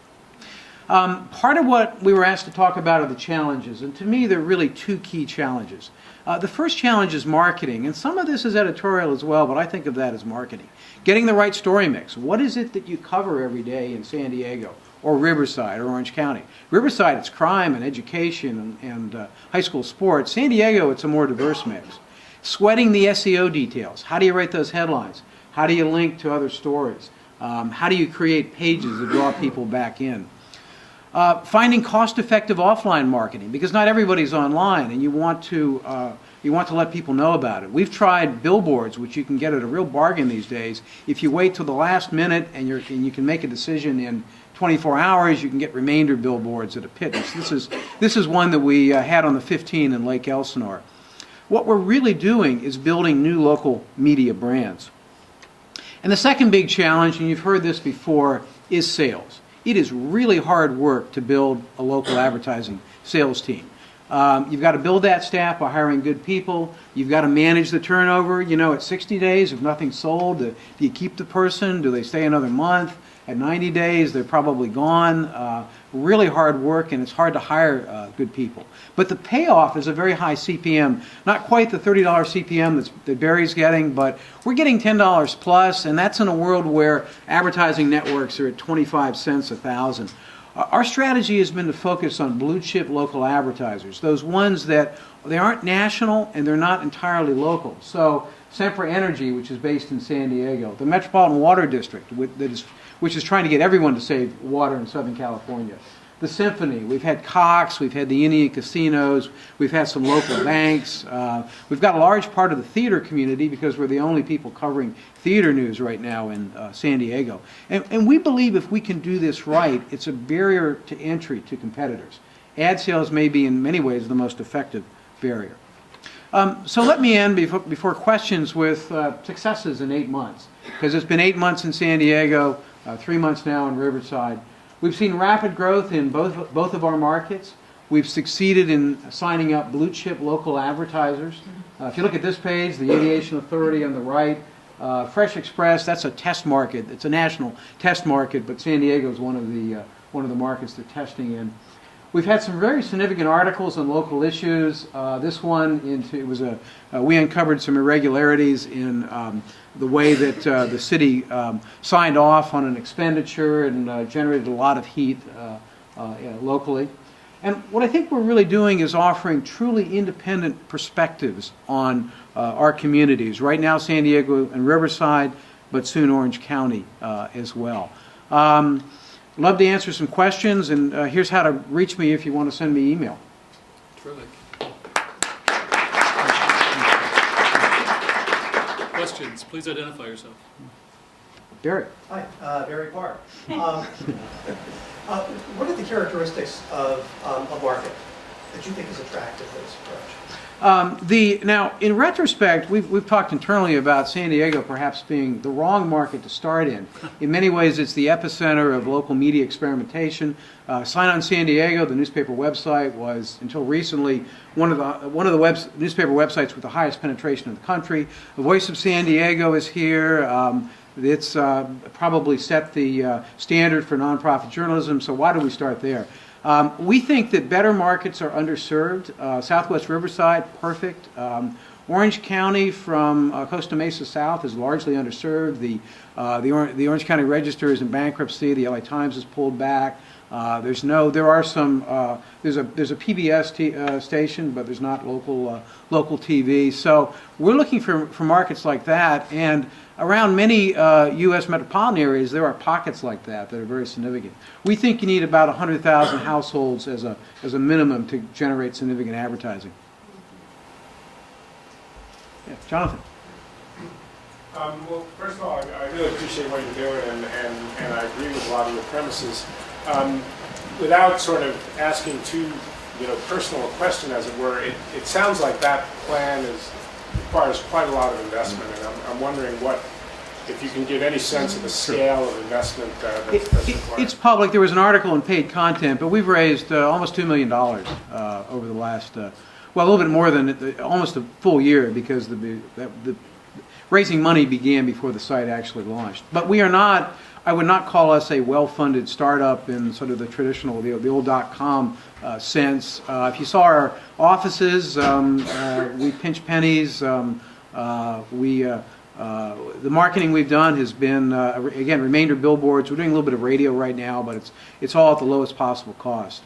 Part of what we were asked to talk about are the challenges, and to me there are really two key challenges. The first challenge is marketing, and some of this is editorial as well, but I think of that as marketing. Getting the right story mix. What is it that you cover every day in San Diego or Riverside or Orange County? Riverside, it's crime and education and high school sports. San Diego, it's a more diverse mix. Sweating the SEO details. How do you write those headlines? How do you link to other stories? How do you create pages that draw people back in? Finding cost-effective offline marketing, because not everybody's online, and you want to let people know about it. We've tried billboards, which you can get at a real bargain these days. If you wait till the last minute and you can make a decision in 24 hours, you can get remainder billboards at a pittance. This is one that we had on the 15 in Lake Elsinore. What we're really doing is building new local media brands. And the second big challenge, and you've heard this before, is sales. It is really hard work to build a local advertising sales team. You've got to build that staff by hiring good people. You've got to manage the turnover. You know, at 60 days, if nothing's sold, do you keep the person? Do they stay another month? At 90 days, they're probably gone. Really hard work, and it's hard to hire good people. But the payoff is a very high CPM. Not quite the $30 CPM that Barry's getting, but we're getting $10 plus, and that's in a world where advertising networks are at 25 cents a thousand. Our strategy has been to focus on blue chip local advertisers, those ones that they aren't national and they're not entirely local. So Sempra Energy, which is based in San Diego, the Metropolitan Water District, which is trying to get everyone to save water in Southern California. The Symphony, we've had Cox, we've had the Indian casinos, we've had some local banks. We've got a large part of the theater community because we're the only people covering theater news right now in San Diego. And we believe if we can do this right, it's a barrier to entry to competitors. Ad sales may be in many ways the most effective barrier. So let me end before questions with successes in 8 months, because it's been 8 months in San Diego, 3 months now in Riverside. We've seen rapid growth in both of our markets. We've succeeded in signing up blue chip local advertisers. If you look at this page, the Aviation Authority on the right, Fresh Express, that's a test market. It's a national test market, but San Diego is one of the markets they're testing in. We've had some very significant articles on local issues. This one, we uncovered some irregularities in the way that the city signed off on an expenditure and generated a lot of heat locally. And what I think we're really doing is offering truly independent perspectives on our communities. Right now, San Diego and Riverside, but soon Orange County as well. Love to answer some questions, and here's how to reach me if you want to send me email. Terrific. Questions? Please identify yourself. Barry. Hi, Barry Parr. What are the characteristics of a market that you think is attractive to this approach? Now, in retrospect, we've talked internally about San Diego perhaps being the wrong market to start in. In many ways, it's the epicenter of local media experimentation. Sign On San Diego, the newspaper website, was until recently one of the newspaper websites with the highest penetration in the country. The Voice of San Diego is here. It's probably set the standard for nonprofit journalism. So why do we start there? We think that better markets are underserved. Southwest Riverside, perfect. Orange County from Costa Mesa South is largely underserved. The Orange County Register is in bankruptcy. The LA Times has pulled back. There's a PBS station, but there's not local TV. So we're looking for markets like that, and around many U.S. metropolitan areas, there are pockets like that are very significant. We think you need about 100,000 households as a minimum to generate significant advertising. Yeah, Jonathan. Well, first of all, I really appreciate what you're doing, and I agree with a lot of your premises. Without sort of asking too personal a question, as it were, it sounds like that plan requires quite a lot of investment, and I'm wondering what if you can give any sense of the scale of investment that's required. It's public. There was an article in paid content, but we've raised almost $2 million over the last, well, a little bit more than almost a full year, because the raising money began before the site actually launched. But we are not, I would not call us a well-funded startup in sort of the traditional, the old .com sense. If you saw our offices, we pinch pennies. The marketing we've done has been, again, remainder billboards. We're doing a little bit of radio right now, but it's all at the lowest possible cost.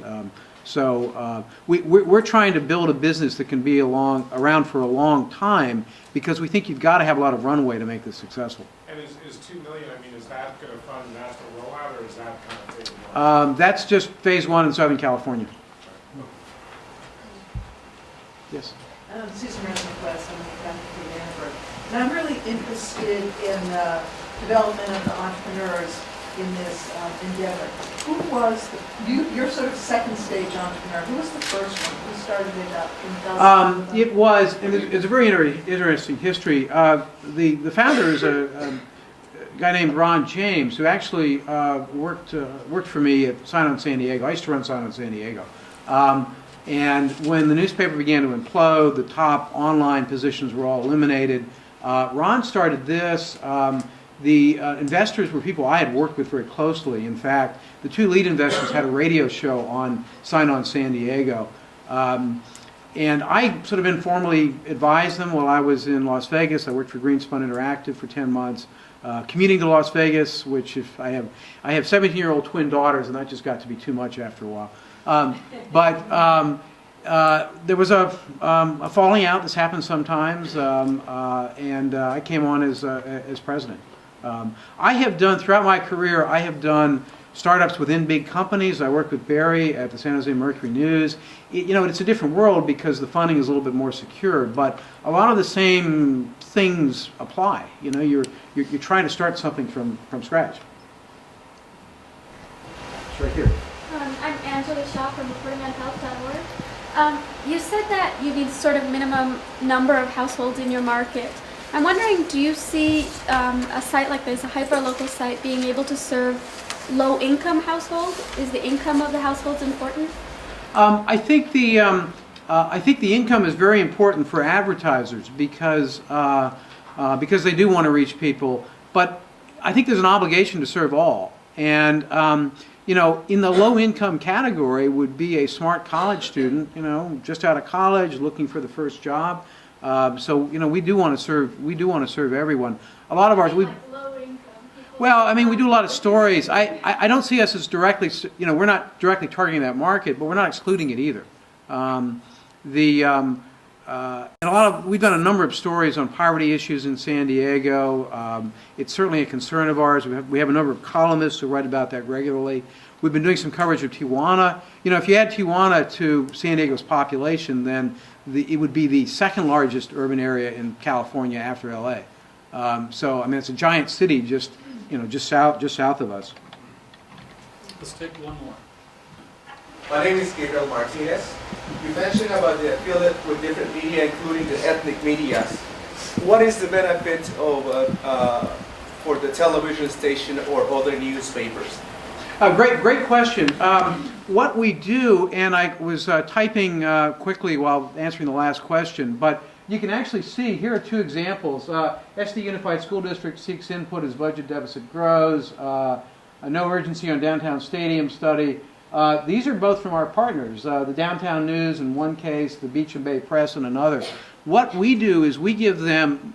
We're trying to build a business that can be around for a long time, because we think you've got to have a lot of runway to make this successful. And is $2 million, I mean, is that going to fund national rollout, or is that kind of phase one? That's just phase one in Southern California. Yes? Susan Rosenquist, I'm with Annenberg. And I'm really interested in the development of the entrepreneurs in this endeavor. Who was you're sort of second stage entrepreneur. Who was the first one? Who started it up? It was, and it's a very interesting history. The founder is a guy named Ron James, who actually worked for me at Sign On San Diego. I used to run Sign On San Diego. And when the newspaper began to implode, the top online positions were all eliminated. Ron started this. The investors were people I had worked with very closely. In fact, the two lead investors had a radio show on Sign On San Diego. And I sort of informally advised them while I was in Las Vegas. I worked for Greenspun Interactive for 10 months. Commuting to Las Vegas, which if I have 17-year-old twin daughters, and that just got to be too much after a while. There was a falling out. This happens sometimes, and I came on as president. I have done, throughout my career, I have done startups within big companies. I worked with Barry at the San Jose Mercury News. It's a different world because the funding is a little bit more secure, but a lot of the same things apply. You're trying to start something from scratch. It's right here. I'm Angela Shaw from reportingonhealth.org. You said that you need sort of minimum number of households in your market. I'm wondering, do you see a site like this, a hyper-local site, being able to serve low-income households? Is the income of the households important? I think the income is very important for advertisers because they do want to reach people. But I think there's an obligation to serve all. And in the low-income category would be a smart college student, just out of college, looking for the first job. We do want to serve everyone. A lot of ours, we do a lot of stories. I don't see us as directly, we're not directly targeting that market, but we're not excluding it either. We've done a number of stories on poverty issues in San Diego. It's certainly a concern of ours. We have a number of columnists who write about that regularly. We've been doing some coverage of Tijuana. If you add Tijuana to San Diego's population, then it would be the second largest urban area in California after LA. It's a giant city just south of us. Let's take one more. My name is Gabriel Martinez. You mentioned about the affiliate with different media, including the ethnic media. What is the benefit of for the television station or other newspapers? Great question. What we do, and I was typing quickly while answering the last question, but you can actually see, here are two examples. SD Unified School District seeks input as budget deficit grows. A no urgency on downtown stadium study. These are both from our partners, the Downtown News in one case, the Beach and Bay Press in another. What we do is we give them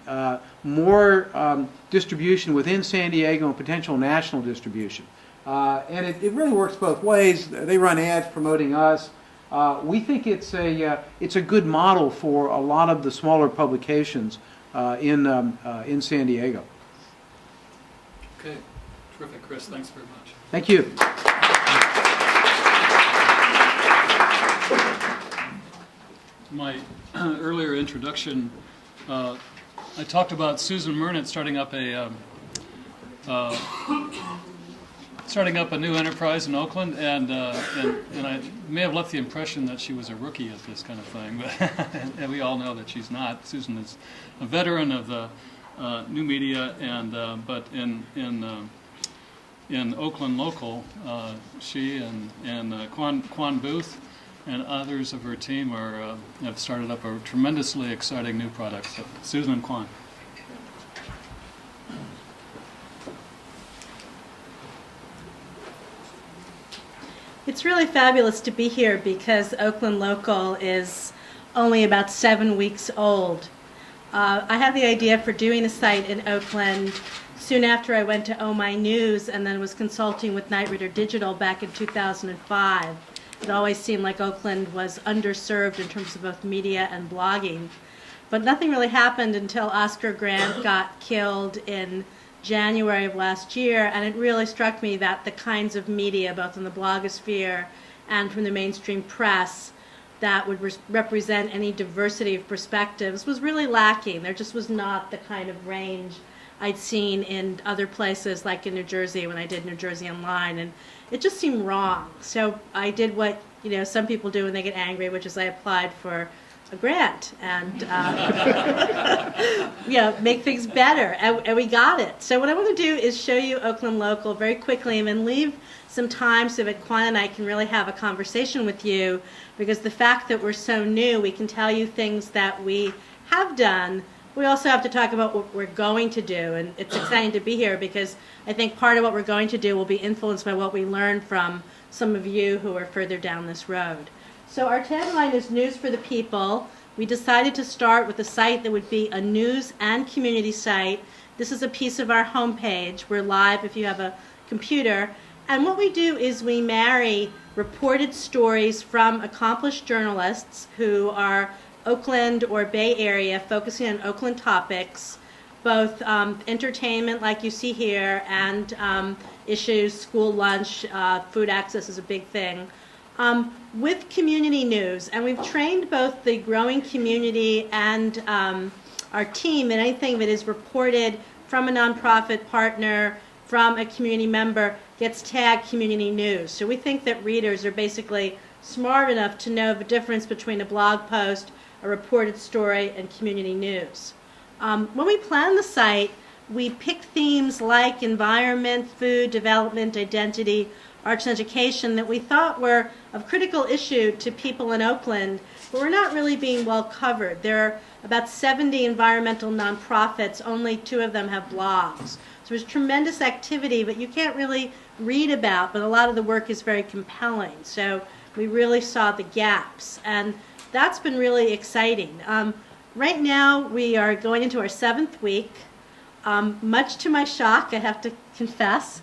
more distribution within San Diego and potential national distribution. And it really works both ways. They run ads promoting us. We think it's a good model for a lot of the smaller publications in San Diego. Okay, terrific, Chris. Thanks very much. Thank you. My earlier introduction, I talked about Susan Mernit starting up a new enterprise in Oakland, and I may have left the impression that she was a rookie at this kind of thing, but and we all know that she's not. Susan is a veteran of the new media, and but in Oakland local, she and Kwan Booth and others of her team have started up a tremendously exciting new product. So, Susan and Kwan. It's really fabulous to be here because Oakland Local is only about 7 weeks old. I had the idea for doing a site in Oakland soon after I went to Oh My News and then was consulting with Night Reader Digital back in 2005. It always seemed like Oakland was underserved in terms of both media and blogging. But nothing really happened until Oscar Grant got killed in January of last year, and it really struck me that the kinds of media, both in the blogosphere and from the mainstream press, that would represent any diversity of perspectives was really lacking. There just was not the kind of range I'd seen in other places, like in New Jersey when I did New Jersey Online, and it just seemed wrong. So I did what some people do when they get angry, which is I applied for a grant and make things better, and we got it. So what I want to do is show you Oakland Local very quickly and then leave some time so that Kwan and I can really have a conversation with you, because the fact that we're so new, we can tell you things that we have done. We also have to talk about what we're going to do, and it's exciting to be here because I think part of what we're going to do will be influenced by what we learn from some of you who are further down this road. So our tagline is News for the People. We decided to start with a site that would be a news and community site. This is a piece of our homepage. We're live if you have a computer. And what we do is we marry reported stories from accomplished journalists who are Oakland or Bay Area, focusing on Oakland topics, both entertainment like you see here and issues, school lunch, food access is a big thing. With community news, and we've trained both the growing community and our team in anything that is reported from a nonprofit partner, from a community member, gets tagged community news. So we think that readers are basically smart enough to know the difference between a blog post, a reported story, and community news. When we plan the site, we pick themes like environment, food, development, identity, arts and education that we thought were of critical issue to people in Oakland, but were not really being well covered. There are about 70 environmental nonprofits, only 2 of them have blogs. So there's tremendous activity, but you can't really read about, but a lot of the work is very compelling. So we really saw the gaps, and that's been really exciting. Right now, we are going into our 7th week. Much to my shock, I have to confess,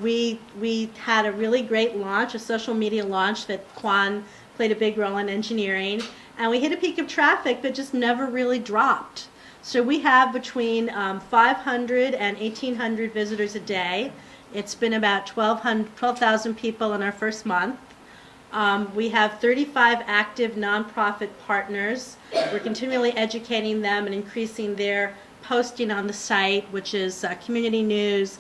we had a really great launch, a social media launch that Kwan played a big role in engineering, and we hit a peak of traffic but just never really dropped. So we have between 500 and 1,800 visitors a day. It's been about 12,000 people in our first month. We have 35 active nonprofit partners. We're continually educating them and increasing their posting on the site, which is community news,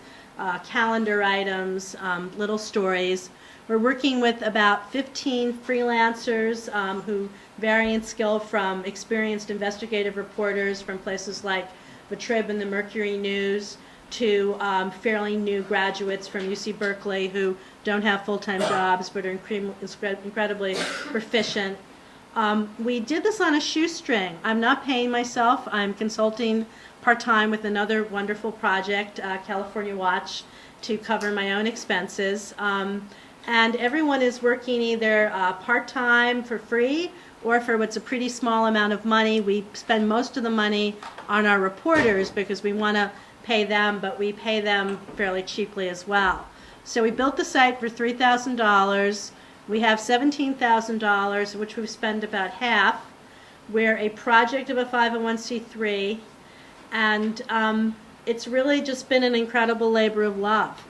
calendar items, little stories. We're working with about 15 freelancers who vary in skill, from experienced investigative reporters from places like the Trib and the Mercury News to fairly new graduates from UC Berkeley who don't have full-time jobs but are incredibly proficient. We did this on a shoestring. I'm not paying myself. I'm consulting part-time with another wonderful project, California Watch, to cover my own expenses. And everyone is working either part-time for free or for what's a pretty small amount of money. We spend most of the money on our reporters because we want to pay them, but we pay them fairly cheaply as well. So we built the site for $3,000. We have $17,000, of which we've spent about half. We're a project of a 501c3, and it's really just been an incredible labor of love.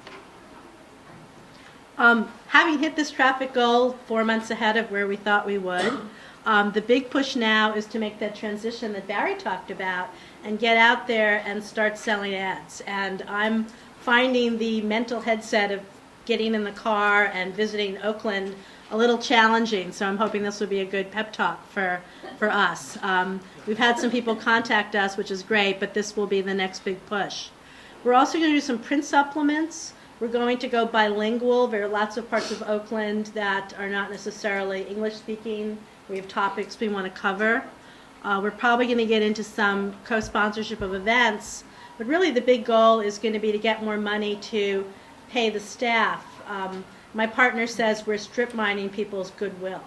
Having hit this traffic goal 4 months ahead of where we thought we would, the big push now is to make that transition that Barry talked about and get out there and start selling ads. And I'm finding the mental headset of getting in the car and visiting Oakland a little challenging, so I'm hoping this will be a good pep talk for us. We've had some people contact us, which is great, but this will be the next big push. We're also going to do some print supplements. We're going to go bilingual. There are lots of parts of Oakland that are not necessarily English-speaking. We have topics we want to cover. We're probably going to get into some co-sponsorship of events, but really the big goal is going to be to get more money to pay the staff. My partner says we're strip mining people's goodwill.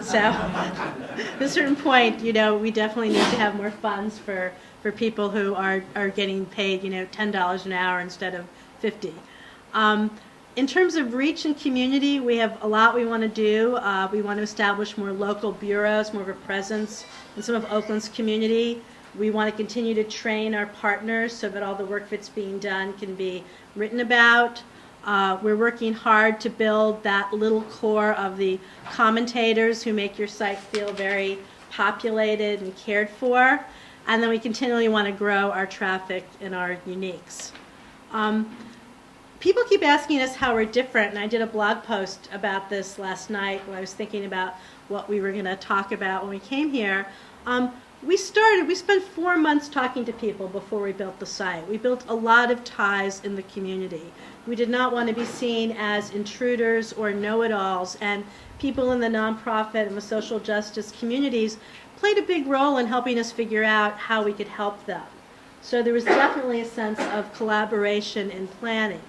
So at a certain point, we definitely need to have more funds for people who are getting paid, $10 an hour instead of $50. In terms of reach and community, we have a lot we want to do. We want to establish more local bureaus, more of a presence in some of Oakland's community. We want to continue to train our partners so that all the work that's being done can be written about. We're working hard to build that little core of the commentators who make your site feel very populated and cared for. And then we continually want to grow our traffic and our uniques. People keep asking us how we're different, and I did a blog post about this last night when I was thinking about what we were going to talk about when we came here. We spent 4 months talking to people before we built the site. We built a lot of ties in the community. We did not want to be seen as intruders or know-it-alls, and people in the nonprofit and the social justice communities played a big role in helping us figure out how we could help them. So there was definitely a sense of collaboration and planning.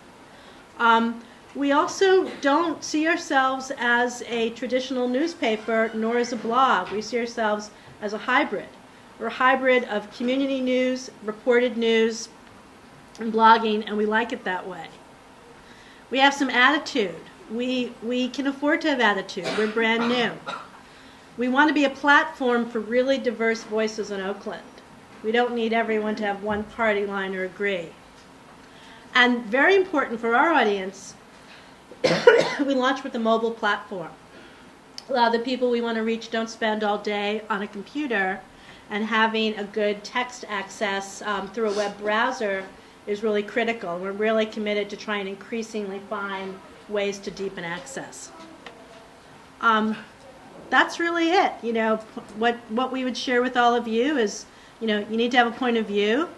We also don't see ourselves as a traditional newspaper nor as a blog. We see ourselves as a hybrid. We're a hybrid of community news, reported news, and blogging, and we like it that way. We have some attitude. We can afford to have attitude. We're brand new. We want to be a platform for really diverse voices in Oakland. We don't need everyone to have one party line or agree. And very important for our audience, we launched with a mobile platform. A lot of the people we want to reach don't spend all day on a computer, and having a good text access through a web browser is really critical. We're really committed to trying to increasingly find ways to deepen access. That's really it. What we would share with all of you is, you need to have a point of view,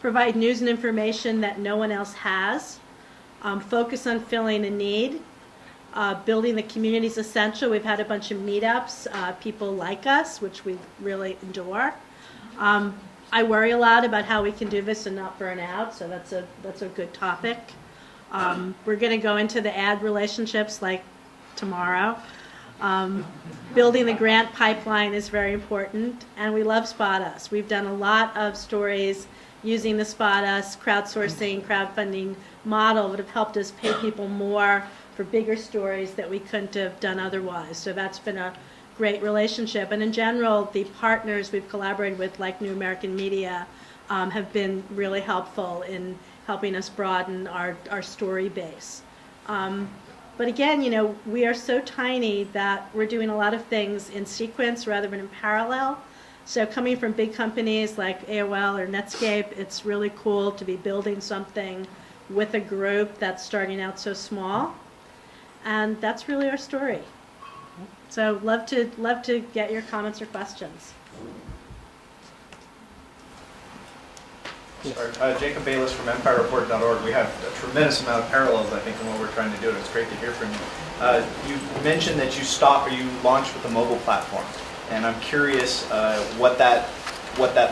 provide news and information that no one else has, focus on filling a need, building the community is essential. We've had a bunch of meetups. People like us, which we really adore. I worry a lot about how we can do this and not burn out, so that's a good topic. We're going to go into the ad relationships like tomorrow. Building the grant pipeline is very important, and we love Spot Us. We've done a lot of stories using the Spot Us crowdsourcing, crowdfunding model that have helped us pay people more for bigger stories that we couldn't have done otherwise. So that's been a great relationship. And in general, the partners we've collaborated with, like New American Media, have been really helpful in helping us broaden our story base. But again, we are so tiny that we're doing a lot of things in sequence rather than in parallel. So coming from big companies like AOL or Netscape, it's really cool to be building something with a group that's starting out so small. And that's really our story. So love to get your comments or questions. Jacob Bayless from EmpireReport.org. We have a tremendous amount of parallels, I think, in what we're trying to do, and it's great to hear from you. You mentioned that you launched with a mobile platform, and I'm curious what that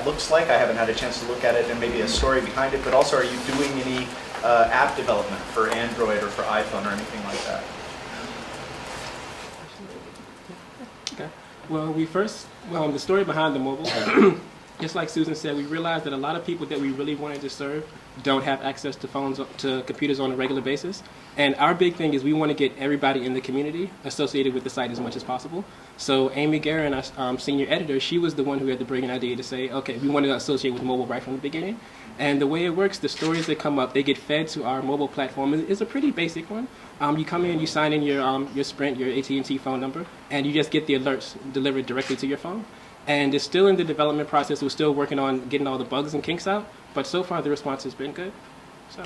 looks like. I haven't had a chance to look at it, and maybe a story behind it. But also, are you doing any app development for Android or for iPhone or anything like that? Okay. Well, the story behind the mobile. Just like Susan said, we realized that a lot of people that we really wanted to serve don't have access to computers on a regular basis. And our big thing is we want to get everybody in the community associated with the site as much as possible. So Amy Guerin, our senior editor, she was the one who had the brilliant idea to say, okay, we want to associate with mobile right from the beginning. And the way it works, the stories that come up, they get fed to our mobile platform. It's a pretty basic one. You come in, you sign in your Sprint, your AT&T phone number, and you just get the alerts delivered directly to your phone. And it's still in the development process. We're still working on getting all the bugs and kinks out, but so far the response has been good. So.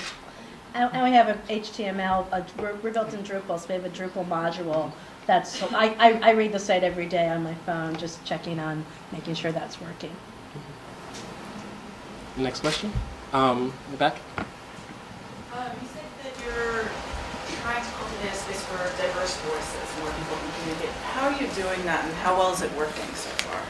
And we have an HTML, we're built in Drupal, so we have a Drupal module. I read the site every day on my phone, just checking on, making sure that's working. Next question. In the back. You said that you're trying to cultivate a space for diverse voices, more people can communicate. How are you doing that, and how well is it working so far?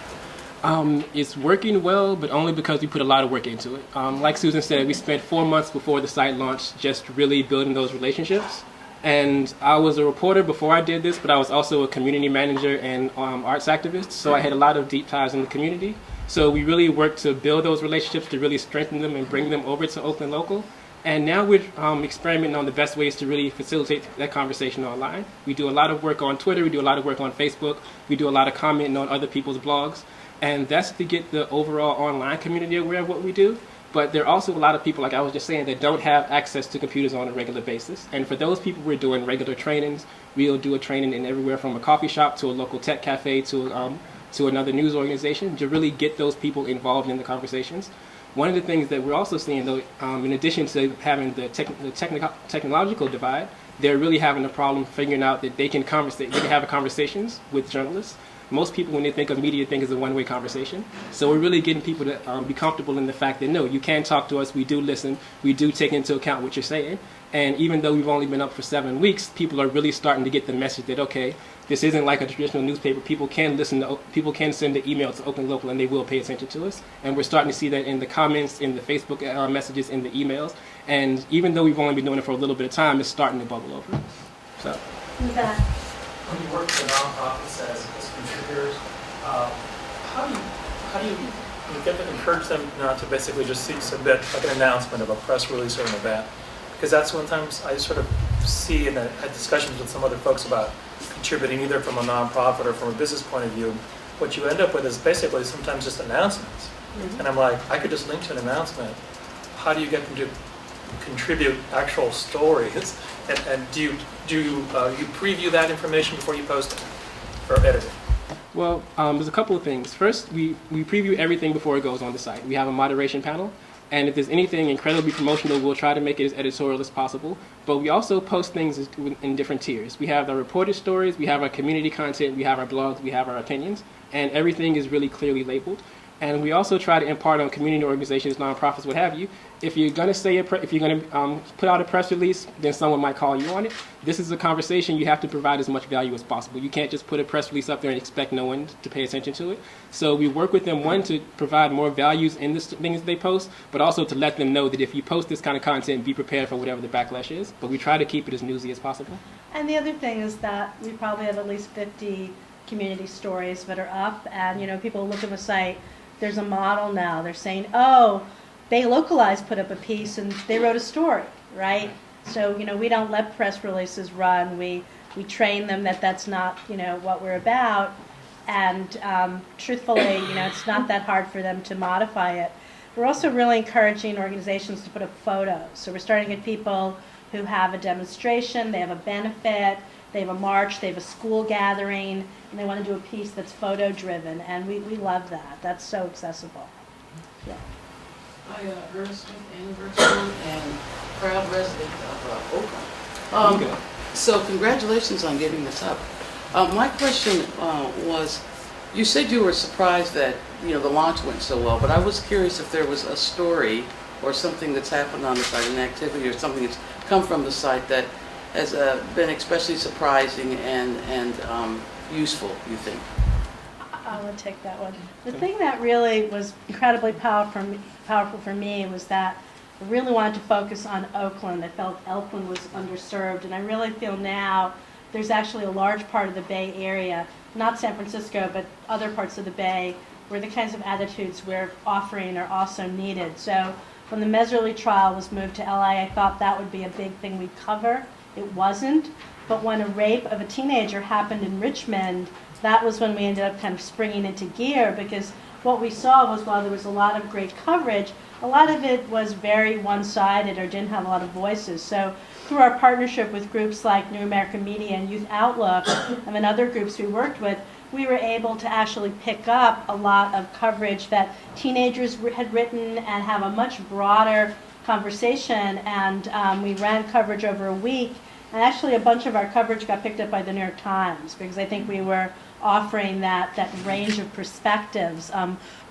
It's working well, but only because we put a lot of work into it. Like Susan said, we spent 4 months before the site launched just really building those relationships. And I was a reporter before I did this, but I was also a community manager and arts activist, so I had a lot of deep ties in the community. So we really worked to build those relationships, to really strengthen them and bring them over to Oakland Local. And now we're experimenting on the best ways to really facilitate that conversation online. We do a lot of work on Twitter, we do a lot of work on Facebook, we do a lot of commenting on other people's blogs. And that's to get the overall online community aware of what we do. But there are also a lot of people, like I was just saying, that don't have access to computers on a regular basis. And for those people, we're doing regular trainings. We'll do a training in everywhere from a coffee shop to a local tech cafe to another news organization to really get those people involved in the conversations. One of the things that we're also seeing, though, in addition to having the technological divide, they're really having a problem figuring out that they can have conversations with journalists. Most people, when they think of media, think it's a one-way conversation. So we're really getting people to be comfortable in the fact that, no, you can talk to us, we do listen, we do take into account what you're saying. And even though we've only been up for 7 weeks, people are really starting to get the message that, okay, this isn't like a traditional newspaper. People can people can send an email to Oakland Local and they will pay attention to us. And we're starting to see that in the comments, in the Facebook messages, in the emails. And even though we've only been doing it for a little bit of time, it's starting to bubble over. So. When you work with nonprofits as contributors, how do you get to encourage them not to basically just submit like an announcement of a press release or an event? Because that's sometimes I sort of see in discussions with some other folks about contributing either from a nonprofit or from a business point of view. What you end up with is basically sometimes just announcements. Mm-hmm. And I'm like, I could just link to an announcement. How do you get them to contribute actual stories? And do you preview that information before you post it or edit it? Well, there's a couple of things. First, we preview everything before it goes on the site. We have a moderation panel, and if there's anything incredibly promotional, we'll try to make it as editorial as possible. But we also post things in different tiers. We have our reported stories, we have our community content, we have our blogs, we have our opinions, and everything is really clearly labeled. And we also try to impart on community organizations, nonprofits, what have you. If you're going to put out a press release, then someone might call you on it. This is a conversation. You have to provide as much value as possible. You can't just put a press release up there and expect no one to pay attention to it. So we work with them, one, to provide more values in the things they post, but also to let them know that if you post this kind of content, be prepared for whatever the backlash is. But we try to keep it as newsy as possible. And the other thing is that we probably have at least 50 community stories that are up, and people look at the site. There's a model now. They're saying, oh, Bay Localized put up a piece and they wrote a story, right? So, we don't let press releases run. We train them that that's not, what we're about. And truthfully, it's not that hard for them to modify it. We're also really encouraging organizations to put up photos. So we're starting to get people who have a demonstration, they have a benefit, they have a march, they have a school gathering, and they want to do a piece that's photo-driven, and we love that. That's so accessible. Yeah. Hi, Ernest Annenberg and proud resident of Oakland. So congratulations on getting this up. My question was, you said you were surprised that the launch went so well, but I was curious if there was a story or something that's happened on the site, an activity or something that's come from the site that has been especially surprising and useful, you think? I'll take that one. The thing that really was incredibly powerful for me was that I really wanted to focus on Oakland. I felt Oakland was underserved, and I really feel now there's actually a large part of the Bay Area, not San Francisco, but other parts of the Bay, where the kinds of attitudes we're offering are also needed. So when the Meserly trial was moved to LA, I thought that would be a big thing we'd cover. It wasn't. But when a rape of a teenager happened in Richmond, that was when we ended up kind of springing into gear, because what we saw was while there was a lot of great coverage, a lot of it was very one-sided or didn't have a lot of voices. So through our partnership with groups like New American Media and Youth Outlook and other groups we worked with, we were able to actually pick up a lot of coverage that teenagers had written and have a much broader conversation, and we ran coverage over a week. And actually, a bunch of our coverage got picked up by the New York Times because I think we were offering that range of perspectives.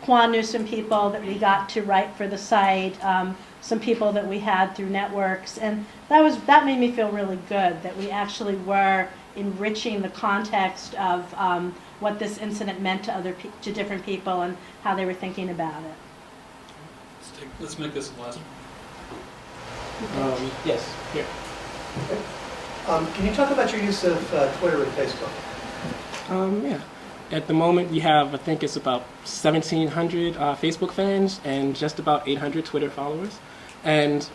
Kwan knew some people that we got to write for the site, some people that we had through networks, and that made me feel really good that we actually were enriching the context of what this incident meant to different people and how they were thinking about it. Let's make this the last one. Yes, here. Can you talk about your use of Twitter and Facebook? Yeah. At the moment, we have, I think it's about 1,700 Facebook fans and just about 800 Twitter followers. And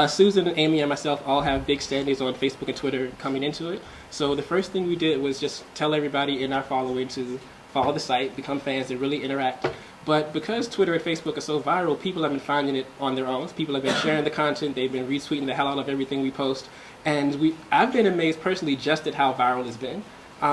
Susan and Amy and myself all have big standings on Facebook and Twitter coming into it. So the first thing we did was just tell everybody in our following to follow the site, become fans, and really interact. But because Twitter and Facebook are so viral, people have been finding it on their own. People have been sharing the content. They've been retweeting the hell out of everything we post. And I've been amazed personally just at how viral it's been.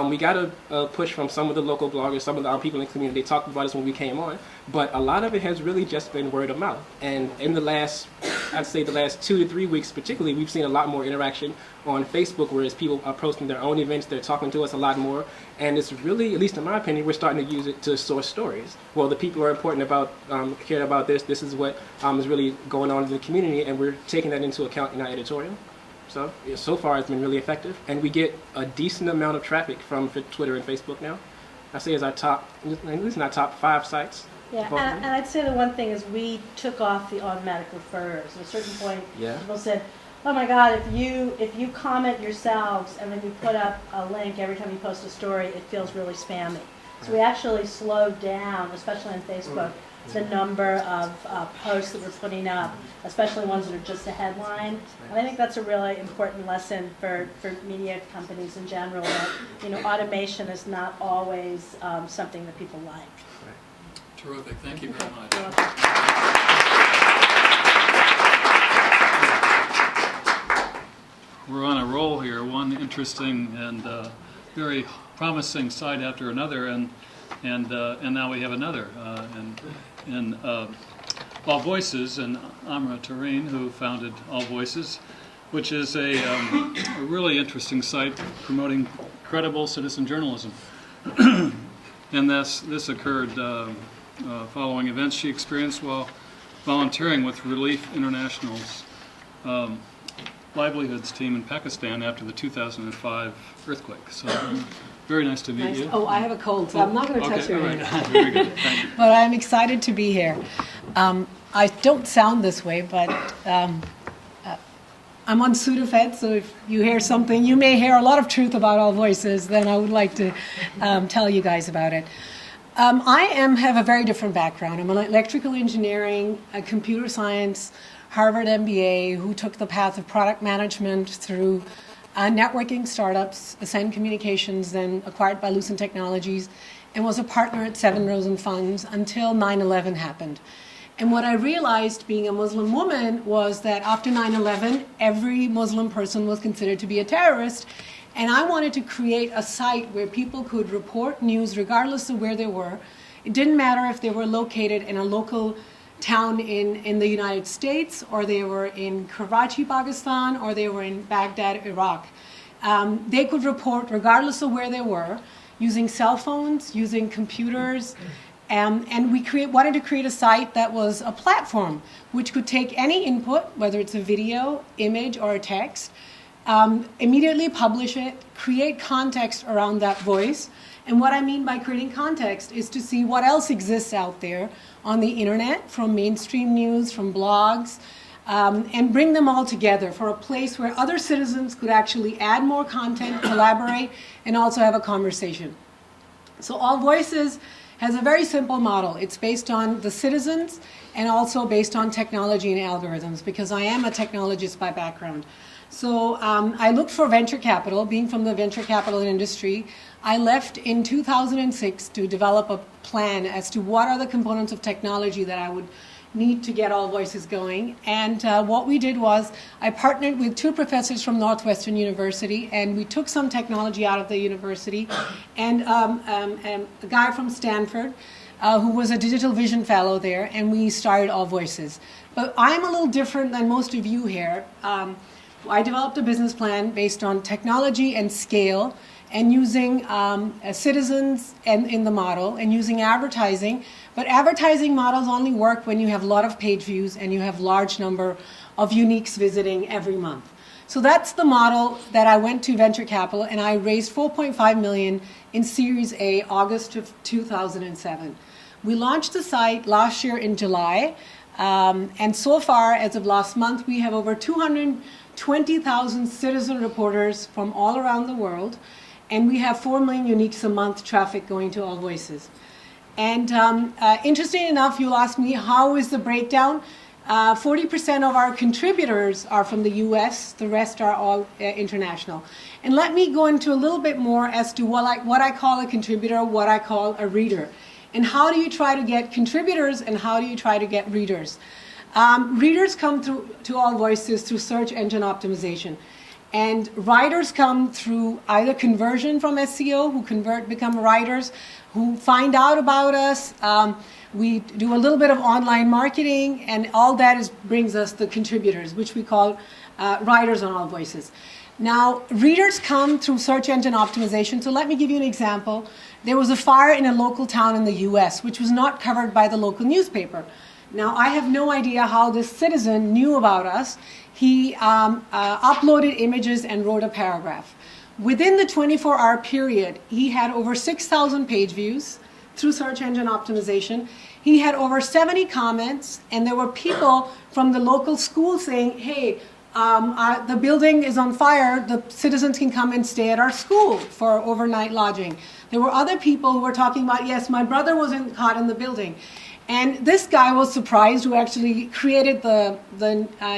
We got a push from some of the local bloggers, some of the people in the community. They talked about us when we came on, but a lot of it has really just been word of mouth. And in I'd say the last 2 to 3 weeks particularly, we've seen a lot more interaction on Facebook, whereas people are posting their own events, they're talking to us a lot more, and it's really, at least in my opinion, we're starting to use it to source stories. Well, the people are important about, care about this is what is really going on in the community, and we're taking that into account in our editorial. So far it's been really effective, and we get a decent amount of traffic from Twitter and Facebook now. I say it's our top, at least not top 5 sites. Yeah, and I'd say the one thing is we took off the automatic refers. At a certain point, people said, oh my God, if you comment yourselves and then you put up a link every time you post a story, it feels really spammy. So we actually slowed down, especially on Facebook, the number of posts that we're putting up, especially ones that are just a headline. And I think that's a really important lesson for media companies in general, that automation is not always something that people like. Terrific. Thank you very much. We're on a roll here. One interesting and very promising site after another, and now we have another. And All Voices, and Amra Tareen, who founded All Voices, which is a really interesting site promoting credible citizen journalism. And this occurred following events she experienced while volunteering with Relief International's livelihoods team in Pakistan after the 2005 earthquake. So very nice to meet you. Oh, I have a cold, so I'm not going to touch you. Right. Very good. Thank you. But I'm excited to be here. I don't sound this way, but I'm on Sudafed, so if you hear something, you may hear a lot of truth about All Voices, then I would like to tell you guys about it. I have a very different background. I'm an electrical engineering, a computer science, Harvard MBA, who took the path of product management through networking startups, Ascend Communications, then acquired by Lucent Technologies, and was a partner at Seven Rosen Funds until 9/11 happened. And what I realized being a Muslim woman was that after 9/11, every Muslim person was considered to be a terrorist. And I wanted to create a site where people could report news regardless of where they were. It didn't matter if they were located in a local town in the United States, or they were in Karachi, Pakistan, or they were in Baghdad, Iraq. They could report regardless of where they were, using cell phones, using computers. And we wanted to create a site that was a platform which could take any input, whether it's a video, image, or a text, immediately publish it, create context around that voice. And what I mean by creating context is to see what else exists out there on the internet, from mainstream news, from blogs, and bring them all together for a place where other citizens could actually add more content, collaborate, and also have a conversation. So All Voices has a very simple model. It's based on the citizens and also based on technology and algorithms, because I am a technologist by background. So I looked for venture capital. Being from the venture capital industry, I left in 2006 to develop a plan as to what are the components of technology that I would need to get All Voices going. And what we did was I partnered with 2 professors from Northwestern University, and we took some technology out of the university, and a guy from Stanford, who was a Digital Vision Fellow there, and we started All Voices. But I'm a little different than most of you here. I developed a business plan based on technology and scale, and using citizens in the model, and using advertising. But advertising models only work when you have a lot of page views and you have large number of uniques visiting every month. So that's the model that I went to venture capital, and I raised $4.5 million in Series A, August of 2007. We launched the site last year in July, and so far, as of last month, we have over 220,000 citizen reporters from all around the world, and we have 4 million uniques a month traffic going to All Voices. And interesting enough, you'll ask me, how is the breakdown? 40% of our contributors are from the US, the rest are all international. And let me go into a little bit more as to what I call a contributor, what I call a reader. And how do you try to get contributors, and how do you try to get readers? Readers come to All Voices through search engine optimization. And writers come through either conversion from SEO, who become writers, who find out about us. We do a little bit of online marketing, and all that brings us the contributors, which we call writers on All Voices. Now, readers come through search engine optimization. So let me give you an example. There was a fire in a local town in the US, which was not covered by the local newspaper. Now, I have no idea how this citizen knew about us. He uploaded images and wrote a paragraph. Within the 24-hour period, he had over 6,000 page views through search engine optimization. He had over 70 comments, and there were people from the local school saying, hey, the building is on fire, the citizens can come and stay at our school for overnight lodging. There were other people who were talking about, yes, my brother wasn't caught in the building. And this guy was surprised, who actually created the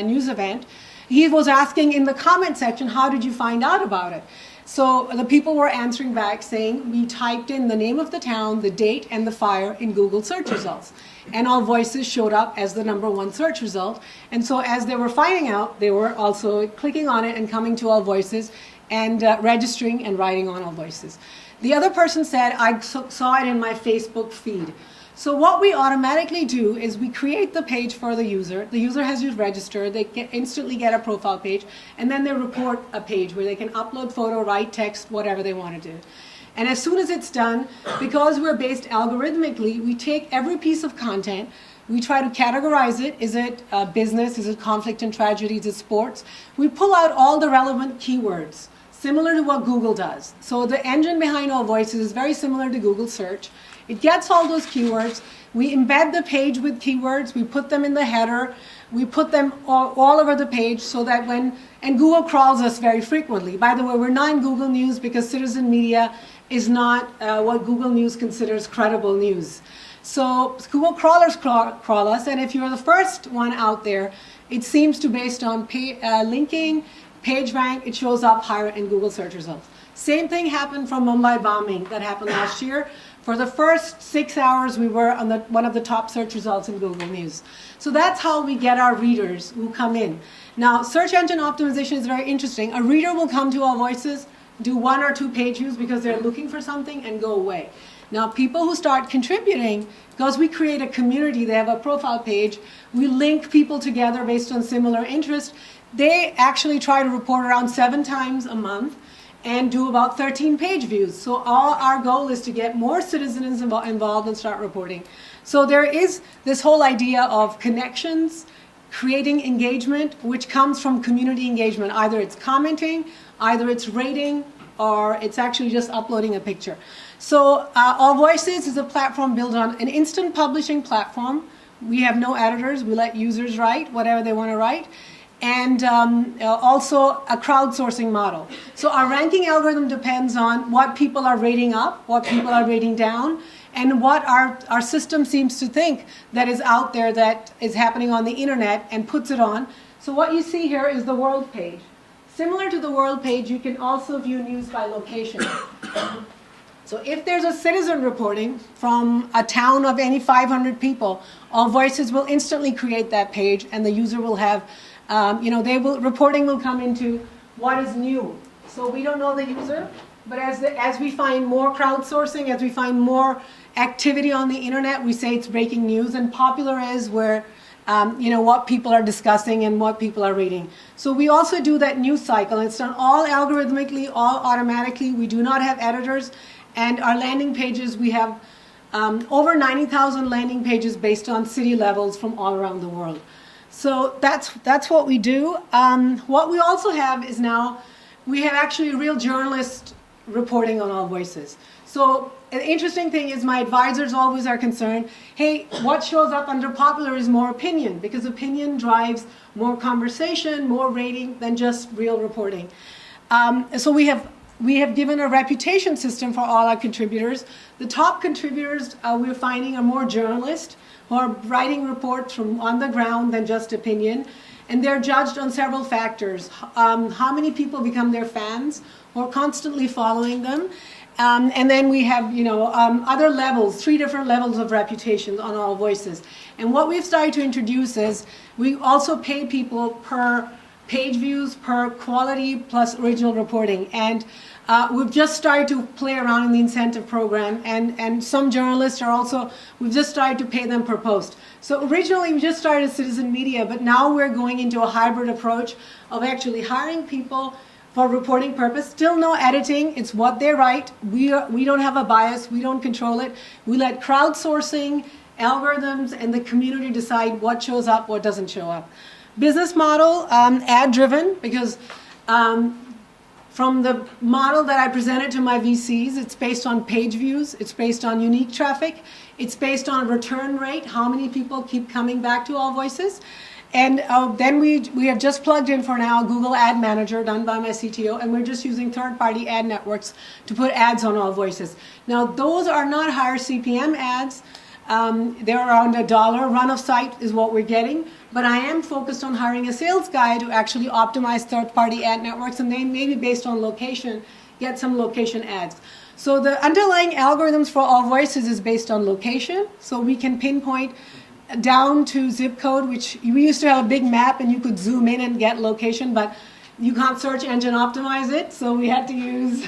news event. He was asking in the comment section, how did you find out about it? So the people were answering back saying, we typed in the name of the town, the date, and the fire in Google search results. And All Voices showed up as the #1 search result. And so as they were finding out, they were also clicking on it and coming to All Voices and registering and writing on All Voices. The other person said, I saw it in my Facebook feed. So what we automatically do is we create the page for the user. The user has to register. They instantly get a profile page, and then they report a page where they can upload photo, write text, whatever they want to do. And as soon as it's done, because we're based algorithmically, we take every piece of content, we try to categorize it. Is it business? Is it conflict and tragedy? Is it sports? We pull out all the relevant keywords, similar to what Google does. So the engine behind All Voices is very similar to Google search. It gets all those keywords. We embed the page with keywords. We put them in the header. We put them all over the page so that and Google crawls us very frequently. By the way, we're not in Google News because citizen media is not what Google News considers credible news. So Google crawlers crawl us, and if you're the first one out there, it seems to, based on linking, page rank, it shows up higher in Google search results. Same thing happened from Mumbai bombing that happened last year. For the first 6 hours, we were on one of the top search results in Google News. So that's how we get our readers who come in. Now, search engine optimization is very interesting. A reader will come to All Voices, do 1 or 2 page views because they're looking for something, and go away. Now, people who start contributing, because we create a community, they have a profile page, we link people together based on similar interest, they actually try to report around 7 times a month and do about 13 page views. So our goal is to get more citizens involved and start reporting. So there is this whole idea of connections, creating engagement, which comes from community engagement. Either it's commenting, either it's rating, or it's actually just uploading a picture. So All Voices is a platform built on an instant publishing platform. We have no editors. We let users write whatever they want to write. And also a crowdsourcing model. So our ranking algorithm depends on what people are rating up, what people are rating down, and what our system seems to think that is out there that is happening on the internet, and puts it on. So what you see here is the world page. Similar to the world page, you can also view news by location. So if there's a citizen reporting from a town of any 500 people, All Voices will instantly create that page, and the user will have reporting will come into what is new. So we don't know the user. But as we find more crowdsourcing, as we find more activity on the internet, we say it's breaking news, and popular is where what people are discussing and what people are reading. So we also do that news cycle. It's done all algorithmically, all automatically. We do not have editors, and our landing pages, we have over 90,000 landing pages based on city levels from all around the world. So that's what we do. What we also have is now we have actually real journalists reporting on All Voices. So an interesting thing is my advisors always are concerned, hey, what shows up under popular is more opinion, because opinion drives more conversation, more rating than just real reporting. So we have given a reputation system for all our contributors. The top contributors we're finding are more journalists who are writing reports from on the ground than just opinion. And they're judged on several factors. How many people become their fans who are constantly following them? And then we have, other levels, 3 different levels of reputation on All Voices. And what we've started to introduce is we also pay people per page views, per quality, plus original reporting. And we've just started to play around in the incentive program. And some journalists are also, we've just started to pay them per post. So originally we just started as citizen media, but now we're going into a hybrid approach of actually hiring people for reporting purpose. Still no editing, it's what they write. We don't have a bias, we don't control it. We let crowdsourcing, algorithms, and the community decide what shows up, what doesn't show up. Business model, ad driven, because from the model that I presented to my VCs, it's based on page views, it's based on unique traffic, it's based on return rate, how many people keep coming back to All Voices. And then we have just plugged in for now Google Ad Manager done by my CTO, and we're just using third-party ad networks to put ads on All Voices. Now, those are not higher CPM ads. They're around $1. Run of site is what we're getting. But I am focused on hiring a sales guy to actually optimize third-party ad networks, and they maybe based on location, get some location ads. So the underlying algorithms for All Voices is based on location, so we can pinpoint down to zip code, which we used to have a big map and you could zoom in and get location, but you can't search engine optimize it, so we had to use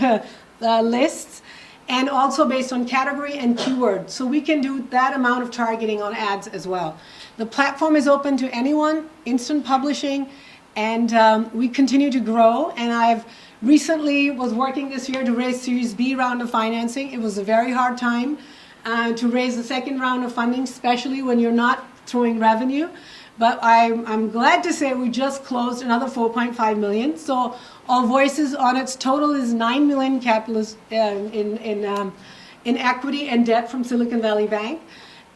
lists, and also based on category and keyword. So we can do that amount of targeting on ads as well. The platform is open to anyone, instant publishing, and we continue to grow. And I've recently was working this year to raise Series B round of financing. It was a very hard time to raise the second round of funding, especially when you're not throwing revenue. But I'm glad to say we just closed another $4.5 million. So All Voices on its total is $9 million capitalists in equity and debt from Silicon Valley Bank.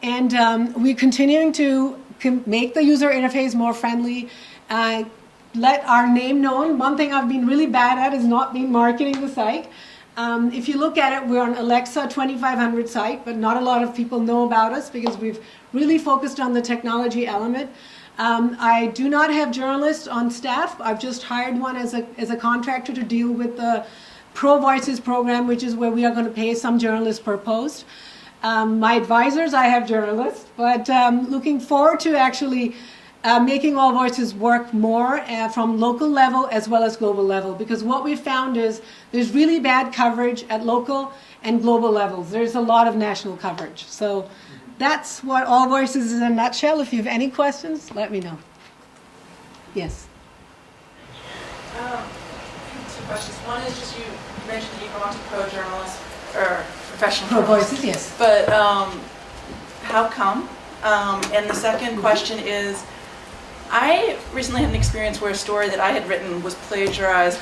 And we're continuing to make the user interface more friendly, let our name known. One thing I've been really bad at is not being marketing the site. If you look at it, we're on Alexa 2500 site, but not a lot of people know about us because we've really focused on the technology element. I do not have journalists on staff. I've just hired one as a contractor to deal with the Pro Voices program, which is where we are going to pay some journalists per post. My advisors, I have journalists, but looking forward to actually making All Voices work more from local level as well as global level, because what we found is there's really bad coverage at local and global levels. There's a lot of national coverage. So that's what All Voices is in a nutshell. If you have any questions, let me know. Yes? Two questions. One is just you mentioned that you go on to pro journalists or professional Pro journalists. Voices, yes. But how come? And the second question is, I recently had an experience where a story that I had written was plagiarized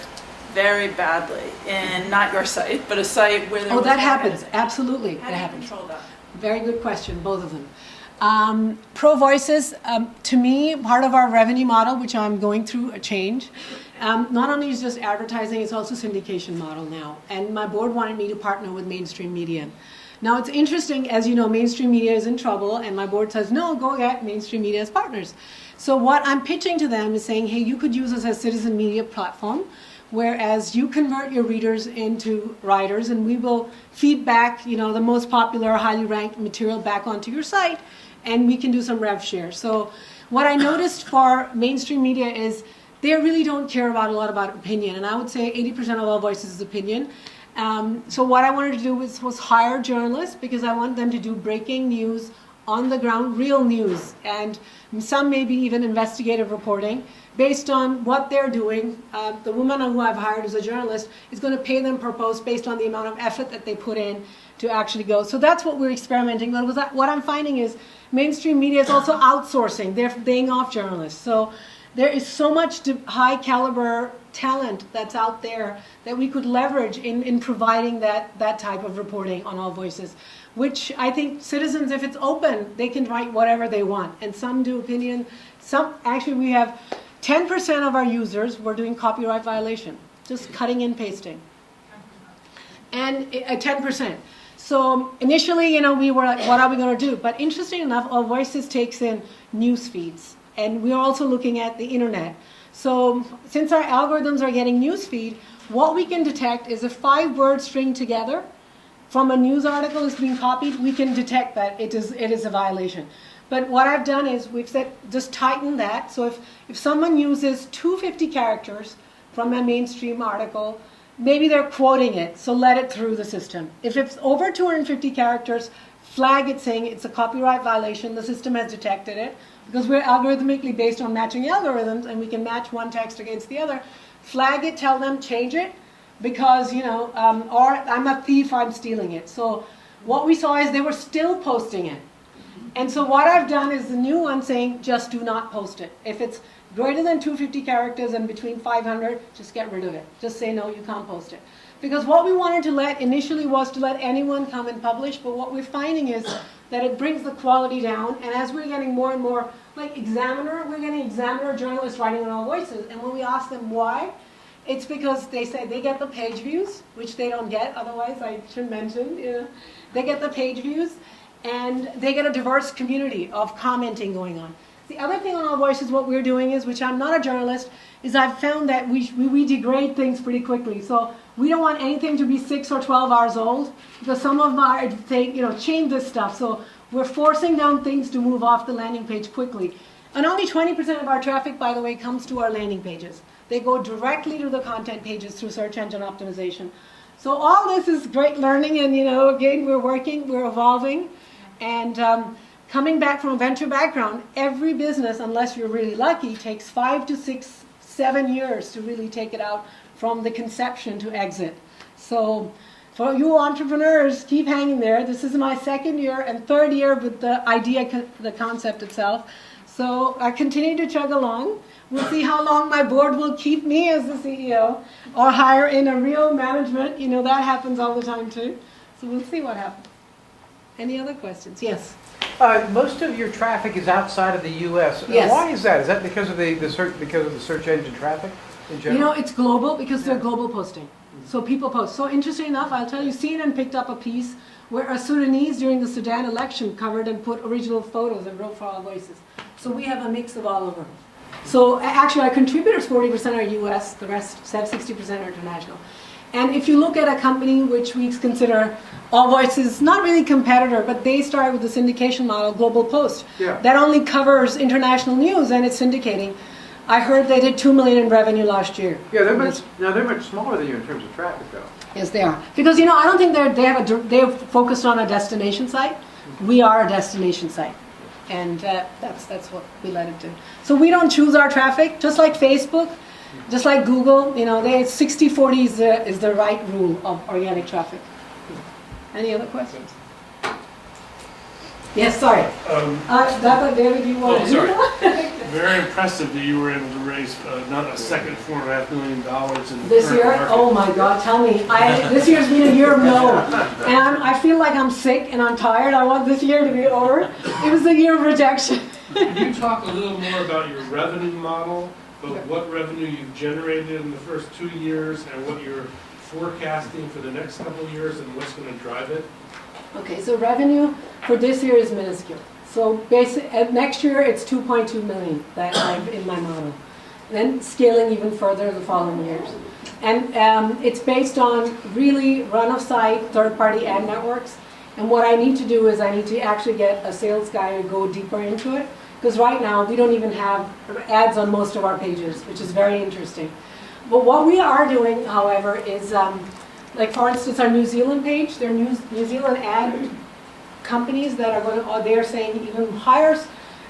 very badly, and not your site, but a site where there was... Oh, that happens. Absolutely. How do you control that? Very good question, both of them. Pro Voices, to me, part of our revenue model, which I'm going through a change, not only is just advertising, it's also syndication model now. And my board wanted me to partner with mainstream media. Now, it's interesting, as you know, mainstream media is in trouble, and my board says, no, go get mainstream media as partners. So what I'm pitching to them is saying, hey, you could use us as citizen media platform, whereas you convert your readers into writers, and we will feed back, the most popular, highly ranked material back onto your site, and we can do some rev share. So what I noticed for mainstream media is they really don't care about a lot about opinion, and I would say 80% of All Voices is opinion. So what I wanted to do was hire journalists because I want them to do breaking news, on the ground, real news, and some maybe even investigative reporting based on what they're doing. The woman who I've hired as a journalist is going to pay them per post based on the amount of effort that they put in to actually go. So that's what we're experimenting with. What I'm finding is mainstream media is also outsourcing. They're laying off journalists. So there is so much high caliber talent that's out there that we could leverage in providing that type of reporting on All Voices, which I think citizens, if it's open, they can write whatever they want. And some do opinion. Actually, we have 10% of our users were doing copyright violation, just cutting and pasting. And 10%. So initially, we were like, what are we going to do? But interesting enough, All Voices takes in news feeds. And we're also looking at the internet. So since our algorithms are getting news feed, what we can detect is if 5 words string together from a news article is being copied, we can detect that it is a violation. But what I've done is we've said just tighten that. So if someone uses 250 characters from a mainstream article, maybe they're quoting it, so let it through the system. If it's over 250 characters, flag it saying it's a copyright violation, the system has detected it, because we're algorithmically based on matching algorithms, and we can match one text against the other. Flag it, tell them, change it, because, or I'm a thief, I'm stealing it. So what we saw is they were still posting it. And so what I've done is the new one saying, just do not post it. If it's greater than 250 characters and between 500, just get rid of it. Just say, no, you can't post it. Because what we wanted to initially was to let anyone come and publish, but what we're finding is that it brings the quality down, and as we're getting more and more, like Examiner, we're getting Examiner journalists writing on All Voices, and when we ask them why, it's because they say they get the page views, which they don't get, otherwise I should mention, they get the page views, and they get a diverse community of commenting going on. The other thing on All Voices, what we're doing is, which I'm not a journalist, is I've found that we degrade things pretty quickly. So we don't want anything to be 6 or 12 hours old, because some of them are saying, change this stuff. So we're forcing down things to move off the landing page quickly. And only 20% of our traffic, by the way, comes to our landing pages. They go directly to the content pages through search engine optimization. So all this is great learning, and again, we're evolving. And coming back from a venture background, every business, unless you're really lucky, takes 5 to 6, 7 years to really take it out from the conception to exit. So for you entrepreneurs, keep hanging there. This is my 2nd year and 3rd year with the idea, the concept itself. So I continue to chug along. We'll see how long my board will keep me as the CEO or hire in a real management. That happens all the time too. So we'll see what happens. Any other questions? Yes. Most of your traffic is outside of the U.S. Yes. Why is that? Is that because of the search engine traffic in general? It's global because they're global posting. So people post. So interesting enough, I'll tell you, CNN picked up a piece where a Sudanese during the Sudan election covered and put original photos and wrote for All Voices. So we have a mix of all of them. So actually, our contributors, 40% are U.S., the rest, 60% are international. And if you look at a company which we consider All Voices, not really competitor, but they started with the syndication model, Global Post. Yeah. That only covers international news, and it's syndicating. I heard they did $2 million in revenue last year. Yeah, they're much smaller than you in terms of traffic, though. Yes, they are. Because I don't think they're focused on a destination site. We are a destination site, and that's what we let it do. So we don't choose our traffic, just like Facebook. Just like Google, 60-40 is the right rule of organic traffic. Any other questions? Yes, sorry. David, you want sorry. Very impressive that you were able to raise not a second $4.5 million in this the year. current market. Oh my God! Tell me, this year's been a year of no, and I feel like I'm sick and I'm tired. I want this year to be over. It was a year of rejection. Can you talk a little more about your revenue model? But what revenue you've generated in the first 2 years and what you're forecasting for the next couple of years and what's going to drive it? Okay, so revenue for this year is minuscule. So next year it's 2.2 million that I've in my model. Then scaling even further the following years. And it's based on really run-of-site third-party ad networks. And what I need to do is I need to actually get a sales guy to go deeper into it. Because right now, we don't even have ads on most of our pages, which is very interesting. But what we are doing, however, is like for instance, our New Zealand page, there are New Zealand ad companies that are they're saying even higher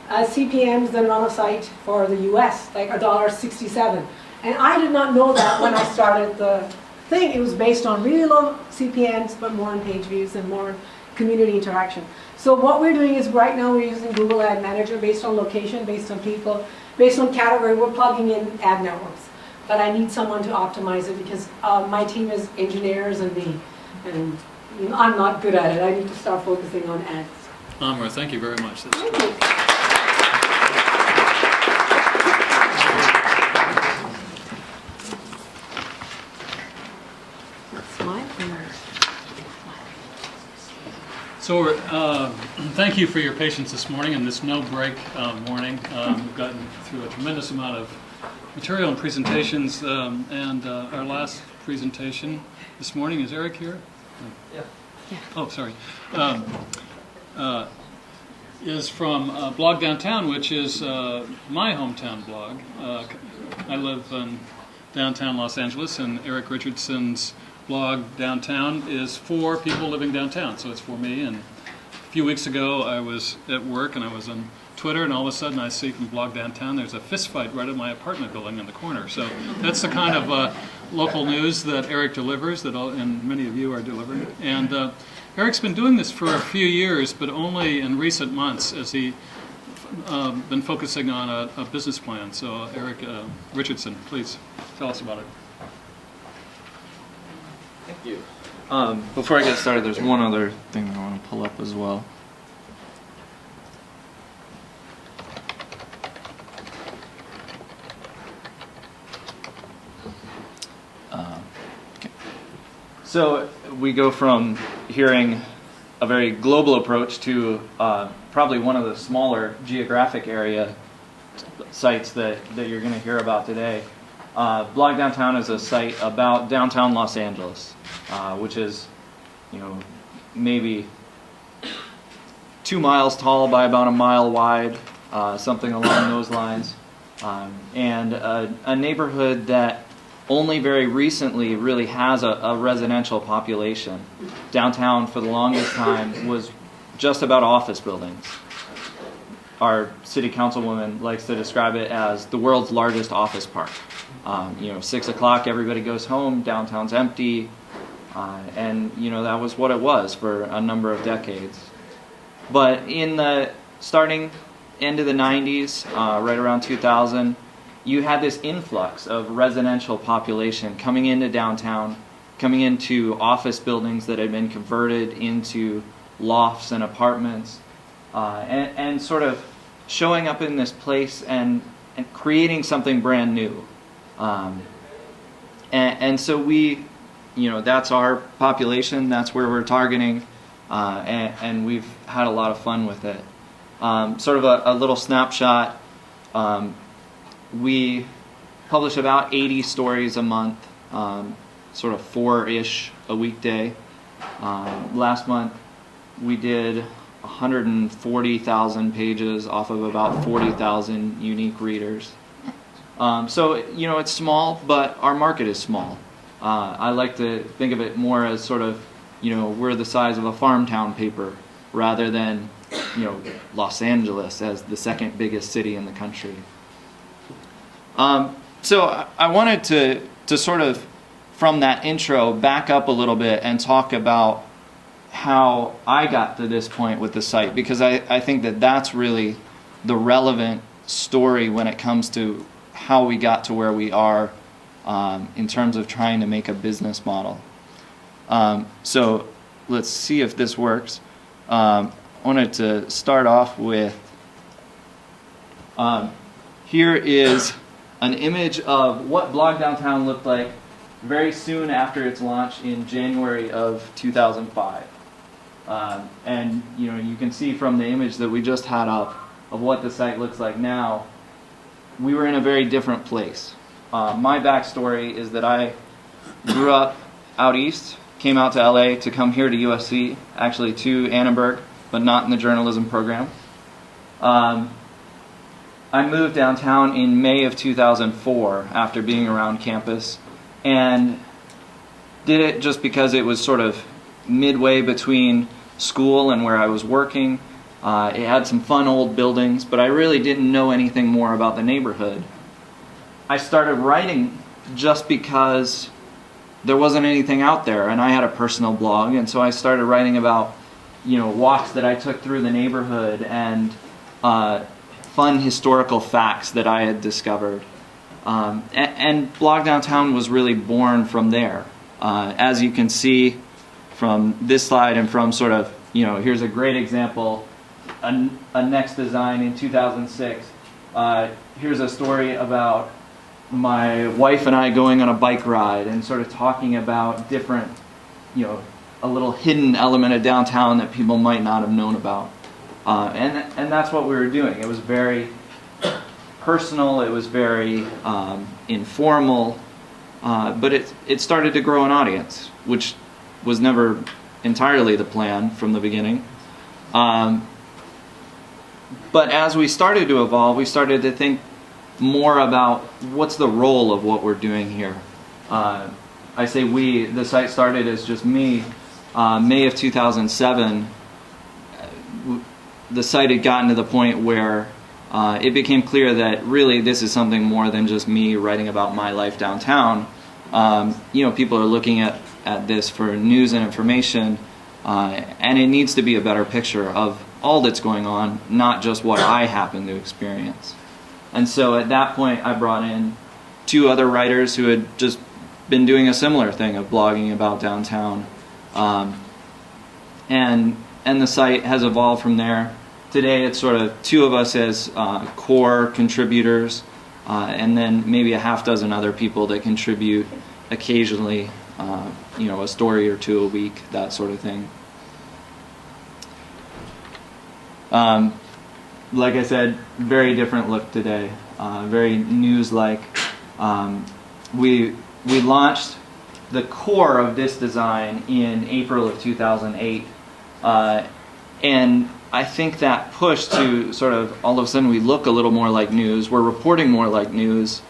CPMs than on a site for the US, like $1.67. And I did not know that when I started the thing. It was based on really low CPMs, but more on page views and more community interaction. So what we're doing is right now we're using Google Ad Manager based on location, based on people, based on category. We're plugging in ad networks. But I need someone to optimize it because my team is engineers and me. And I'm not good at it. I need to start focusing on ads. Amra, thank you very much. That's Thank you. So thank you for your patience this morning in this no-break morning. We've gotten through a tremendous amount of material and presentations, and our last presentation this morning, is Eric here? Yeah. Oh, sorry. Is from Blog Downtown, which is my hometown blog. I live in downtown Los Angeles, and Eric Richardson's blog Downtown is for people living downtown, so it's for me. And a few weeks ago I was at work and I was on Twitter, and all of a sudden I see from Blog Downtown there's a fist fight right at my apartment building in the corner. So that's the kind of local news that Eric delivers, and many of you are delivering. And Eric's been doing this for a few years, but only in recent months has he been focusing on a business plan. So Eric Richardson, please tell us about it. Thank you. Before I get started, there's one other thing that I want to pull up as well. Okay. So we go from hearing a very global approach to probably one of the smaller geographic area sites that you're going to hear about today. Blog Downtown is a site about downtown Los Angeles, which is, maybe 2 miles tall by about a mile wide, something along those lines, and a neighborhood that only very recently really has a residential population. Downtown for the longest time was just about office buildings. Our city councilwoman likes to describe it as the world's largest office park. 6 o'clock, everybody goes home, downtown's empty, and that was what it was for a number of decades. But in the starting end of the 90s, right around 2000, you had this influx of residential population coming into downtown, coming into office buildings that had been converted into lofts and apartments, and sort of showing up in this place and creating something brand new. And so we, that's our population, that's where we're targeting, and we've had a lot of fun with it. Sort of a little snapshot, we publish about 80 stories a month, sort of 4-ish a weekday. Last month we did 140,000 pages off of about 40,000 unique readers. So, it's small, but our market is small. I like to think of it more as sort of, we're the size of a farm town paper rather than, Los Angeles as the second biggest city in the country. So I wanted to sort of, from that intro, back up a little bit and talk about how I got to this point with the site, because I think that that's really the relevant story when it comes to how we got to where we are in terms of trying to make a business model. So let's see if this works. I wanted to start off with, here is an image of what Blog Downtown looked like very soon after its launch in January of 2005. And you can see from the image that we just had up of what the site looks like now, we were in a very different place. My backstory is that I grew up out east, came out to LA to come here to USC, actually to Annenberg, but not in the journalism program. I moved downtown in May of 2004 after being around campus, and did it just because it was sort of midway between school and where I was working. It had some fun old buildings, but I really didn't know anything more about the neighborhood. I started writing just because there wasn't anything out there, and I had a personal blog, and so I started writing about, walks that I took through the neighborhood and fun historical facts that I had discovered. And Blog Downtown was really born from there. As you can see from this slide and from sort of, here's a great example, a Next design in 2006. Here's a story about my wife and I going on a bike ride and sort of talking about different, a little hidden element of downtown that people might not have known about. And that's what we were doing. It was very personal, it was very informal, but it started to grow an audience, which was never entirely the plan from the beginning. But as we started to evolve, we started to think more about what's the role of what we're doing here. I say we, the site started as just me. May of 2007, the site had gotten to the point where it became clear that really this is something more than just me writing about my life downtown. People are looking at this for news and information, and it needs to be a better picture of all that's going on, not just what I happen to experience. And so at that point, I brought in 2 other writers who had just been doing a similar thing of blogging about downtown. And the site has evolved from there. Today, it's sort of 2 of us as core contributors, and then maybe a half dozen other people that contribute occasionally, a story or 2 a week, that sort of thing. Like I said, very different look today, very news-like. We launched the core of this design in April of 2008, and I think that push to sort of all of a sudden we look a little more like news, we're reporting more like news,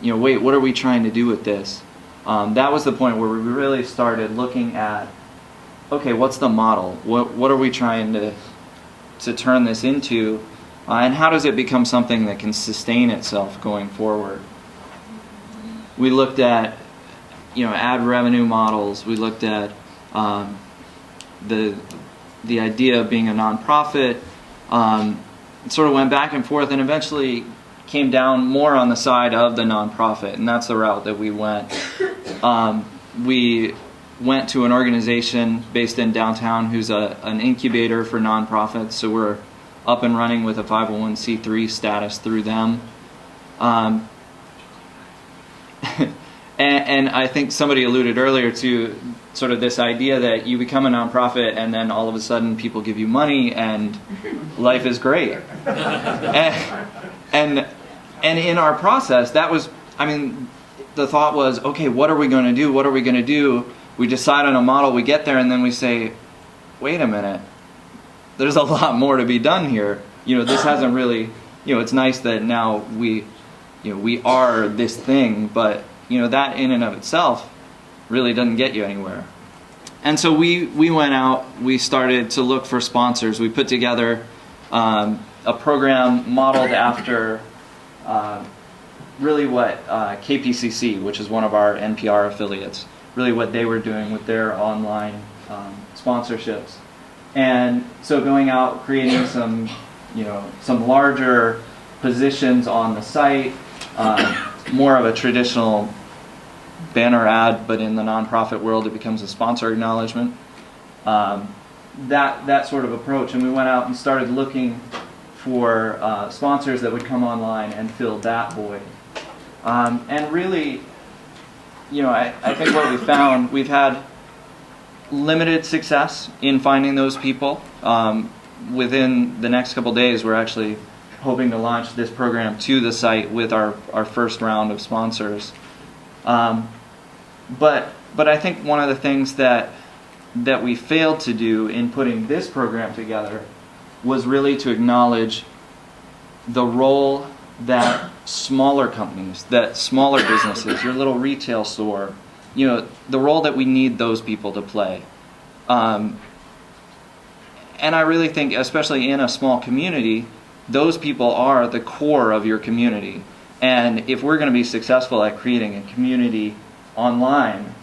wait, what are we trying to do with this? That was the point where we really started looking at, okay, what's the model? What are we trying to turn this into? And how does it become something that can sustain itself going forward? We looked at, ad revenue models. We looked at the idea of being a nonprofit. It sort of went back and forth, and eventually came down more on the side of the nonprofit, and that's the route that we went. We went to an organization based in downtown who's an incubator for nonprofits, so we're up and running with a 501c3 status through them. And I think somebody alluded earlier to sort of this idea that you become a nonprofit and then all of a sudden people give you money and life is great. And in our process, that was, the thought was, okay, what are we going to do? What are we going to do? We decide on a model, we get there, and then we say, wait a minute, there's a lot more to be done here. This hasn't really, it's nice that now we are this thing, but that in and of itself really doesn't get you anywhere. And so we went out, we started to look for sponsors. We put together a program modeled after really what KPCC, which is one of our NPR affiliates, really what they were doing with their online sponsorships. And so going out, creating some larger positions on the site, more of a traditional banner ad, but in the nonprofit world it becomes a sponsor acknowledgement. That sort of approach, and we went out and started looking for sponsors that would come online and fill that void. And really, I think what we found, we've had limited success in finding those people. Within the next couple days, we're actually hoping to launch this program to the site with our first round of sponsors. But I think one of the things that we failed to do in putting this program together was really to acknowledge the role that smaller companies, that smaller businesses, your little retail store, the role that we need those people to play. And I really think, especially in a small community, those people are the core of your community. And if we're going to be successful at creating a community online,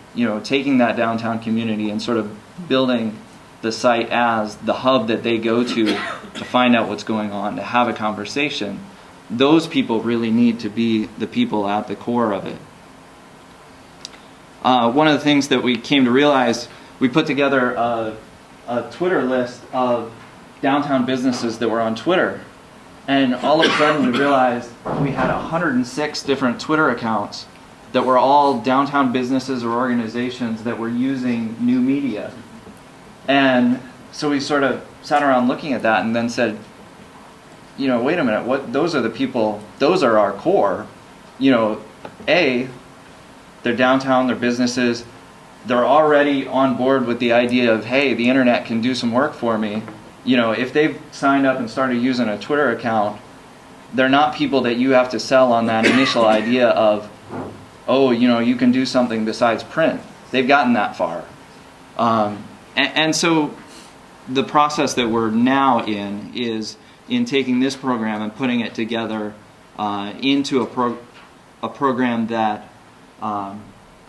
taking that downtown community and sort of building the site as the hub that they go to find out what's going on, to have a conversation, those people really need to be the people at the core of it. One of the things that we came to realize, we put together a Twitter list of downtown businesses that were on Twitter. And all of a sudden we realized we had 106 different Twitter accounts that were all downtown businesses or organizations that were using new media. And so we sort of sat around looking at that and then said, wait a minute, those are the people, those are our core. They're downtown, they're businesses, they're already on board with the idea of, hey, the internet can do some work for me. If they've signed up and started using a Twitter account, they're not people that you have to sell on that initial idea of, you can do something besides print. They've gotten that far. And so the process that we're now in is in taking this program and putting it together into a program that,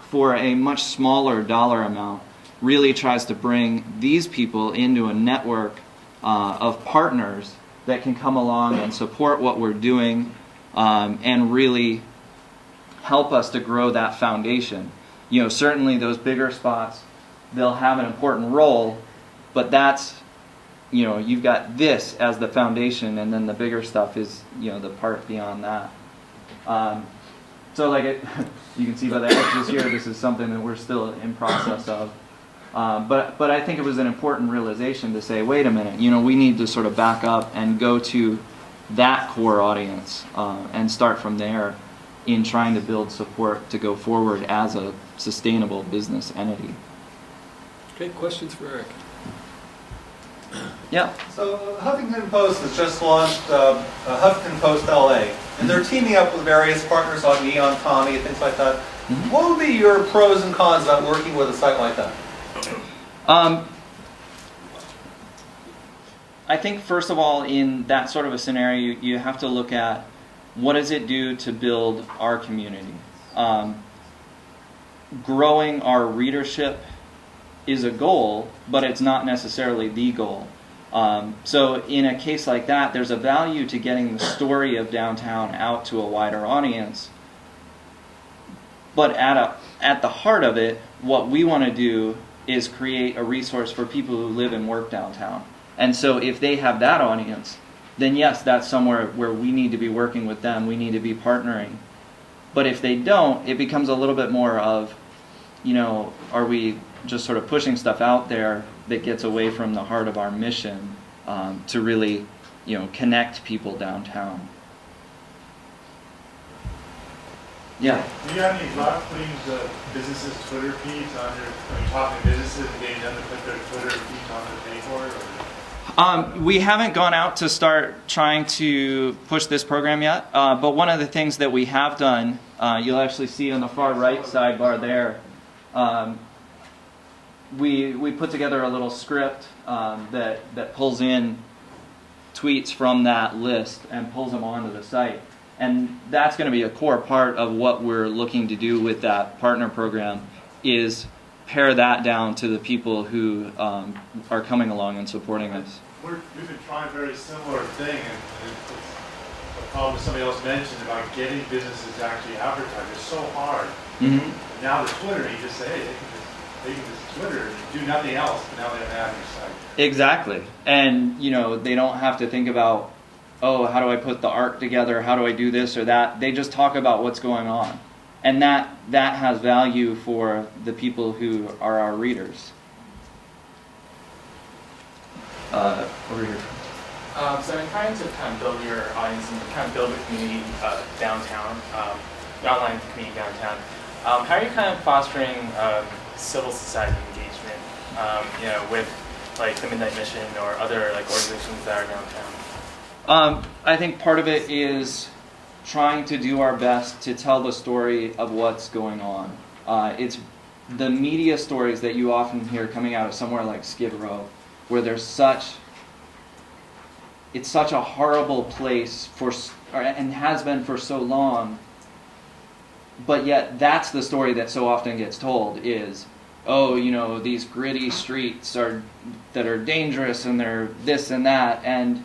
for a much smaller dollar amount, really tries to bring these people into a network of partners that can come along and support what we're doing and really help us to grow that foundation. Certainly those bigger spots, they'll have an important role, but that's, you've got this as the foundation, and then the bigger stuff is, the part beyond that. So you can see by the extras here, this is something that we're still in process of. But I think it was an important realization to say, wait a minute, we need to sort of back up and go to that core audience and start from there in trying to build support to go forward as a sustainable business entity. Okay, questions for Eric? Yeah. So Huffington Post has just launched Huffington Post LA, and they're teaming up with various partners like Neon Tommy and things like that. Mm-hmm. What would be your pros and cons about working with a site like that? I think first of all, in that sort of a scenario, you have to look at what does it do to build our community. Growing our readership is a goal, but it's not necessarily the goal. So in a case like that, there's a value to getting the story of downtown out to a wider audience. But at the heart of it, what we want to do is create a resource for people who live and work downtown. And so if they have that audience, then yes, that's somewhere where we need to be working with them, we need to be partnering. But if they don't, it becomes a little bit more of, are we just sort of pushing stuff out there that gets away from the heart of our mission to really, connect people downtown. Yeah. Do you have any luck putting the businesses' Twitter feeds on your, talking to businesses and getting them to put their Twitter feeds on the page for it? We haven't gone out to start trying to push this program yet, but one of the things that we have done, you'll actually see on the far right sidebar there, we put together a little script that pulls in tweets from that list and pulls them onto the site. And that's going to be a core part of what we're looking to do with that partner program, is pare that down to the people who are coming along and supporting us. We've been trying a very similar thing, and it's a problem somebody else mentioned about getting businesses to actually advertise. It's so hard. Mm-hmm. And now the Twitter, you just say, hey, they can just Twitter and do nothing else, but now they have an ad on your site. Exactly. And, they don't have to think about, oh, how do I put the art together? How do I do this or that? They just talk about what's going on. And that has value for the people who are our readers. Over here. So in trying to kind of build your audience and kind of build a community downtown, the online community downtown, how are you kind of fostering civil society engagement, with like the Midnight Mission or other like organizations that are downtown? I think part of it is trying to do our best to tell the story of what's going on. It's the media stories that you often hear coming out of somewhere like Skid Row, where it's such a horrible place and has been for so long, but yet that's the story that so often gets told is, oh, you know, these gritty streets that are dangerous and they're this and that, and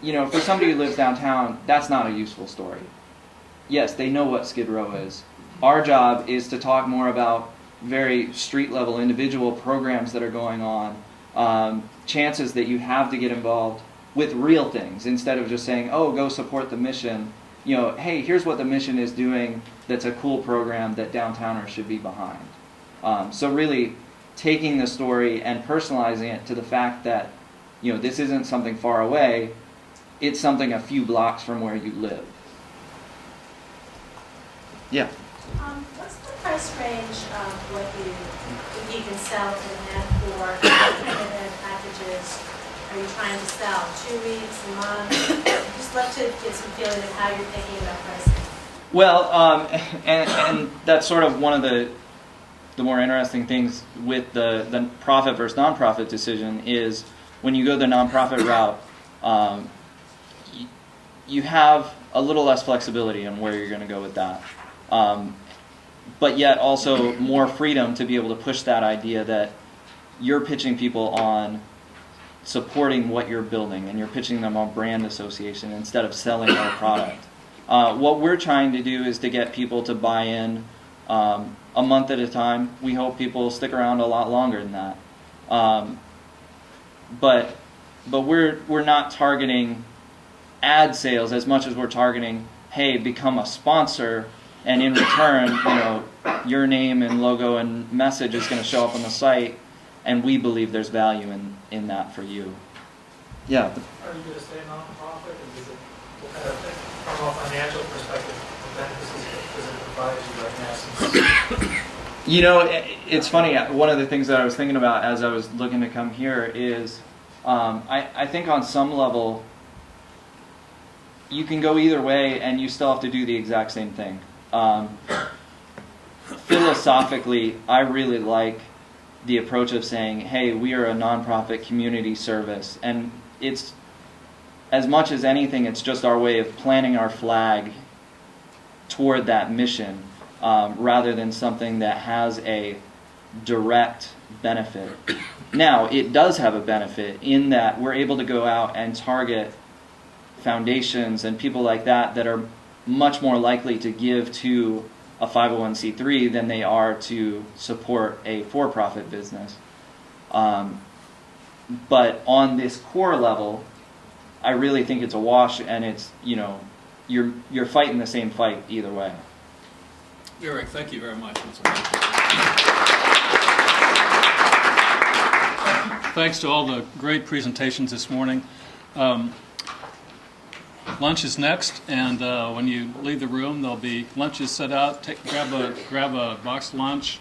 you know, for somebody who lives downtown, that's not a useful story. Yes, they know what Skid Row is. Our job is to talk more about very street-level individual programs that are going on, chances that you have to get involved with real things, instead of just saying, oh, go support the mission. You know, hey, here's what the mission is doing that's a cool program that downtowners should be behind. So really taking the story and personalizing it to the fact that, you know, this isn't something far away, it's something a few blocks from where you live. Yeah. What's the price range of what you can sell to them for? What kind of packages are you trying to sell? 2 weeks, a month? Just love to get some feeling of how you're thinking about pricing. Well, and that's sort of one of the more interesting things with the profit versus nonprofit decision is when you go the nonprofit route, you have a little less flexibility on where you're going to go with that. But yet also more freedom to be able to push that idea that you're pitching people on supporting what you're building, and you're pitching them on brand association instead of selling their product. What we're trying to do is to get people to buy in a month at a time. We hope people stick around a lot longer than that. But we're not targeting ad sales as much as we're targeting, hey, become a sponsor, and in return, you know, your name and logo and message is going to show up on the site, and we believe there's value in that for you. Yeah. Are you going to stay nonprofit, and does it, what kind of, from a financial perspective, what benefits does it provide you right now? You know, it's funny. One of the things that I was thinking about as I was looking to come here is, I think on some level, you can go either way, and you still have to do the exact same thing. Philosophically, I really like the approach of saying, hey, we are a nonprofit community service, and it's, as much as anything, it's just our way of planting our flag toward that mission, rather than something that has a direct benefit. Now, it does have a benefit in that we're able to go out and target foundations and people like that that are much more likely to give to a 501c3 than they are to support a for-profit business. But on this core level, I really think it's a wash, and it's, you know, you're fighting the same fight either way. Eric, thank you very much. Thanks to all the great presentations this morning. Lunch is next, and when you leave the room, there'll be lunches set out. Grab a boxed lunch,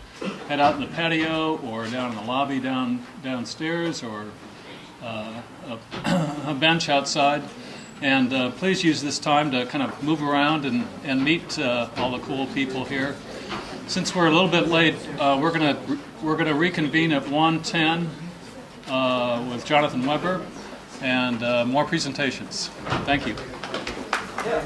head out in the patio, or down in the lobby downstairs, or a bench outside. And please use this time to kind of move around and meet all the cool people here. Since we're a little bit late, we're gonna reconvene at 1:10 with Jonathan Weber and more presentations. Thank you. Yeah.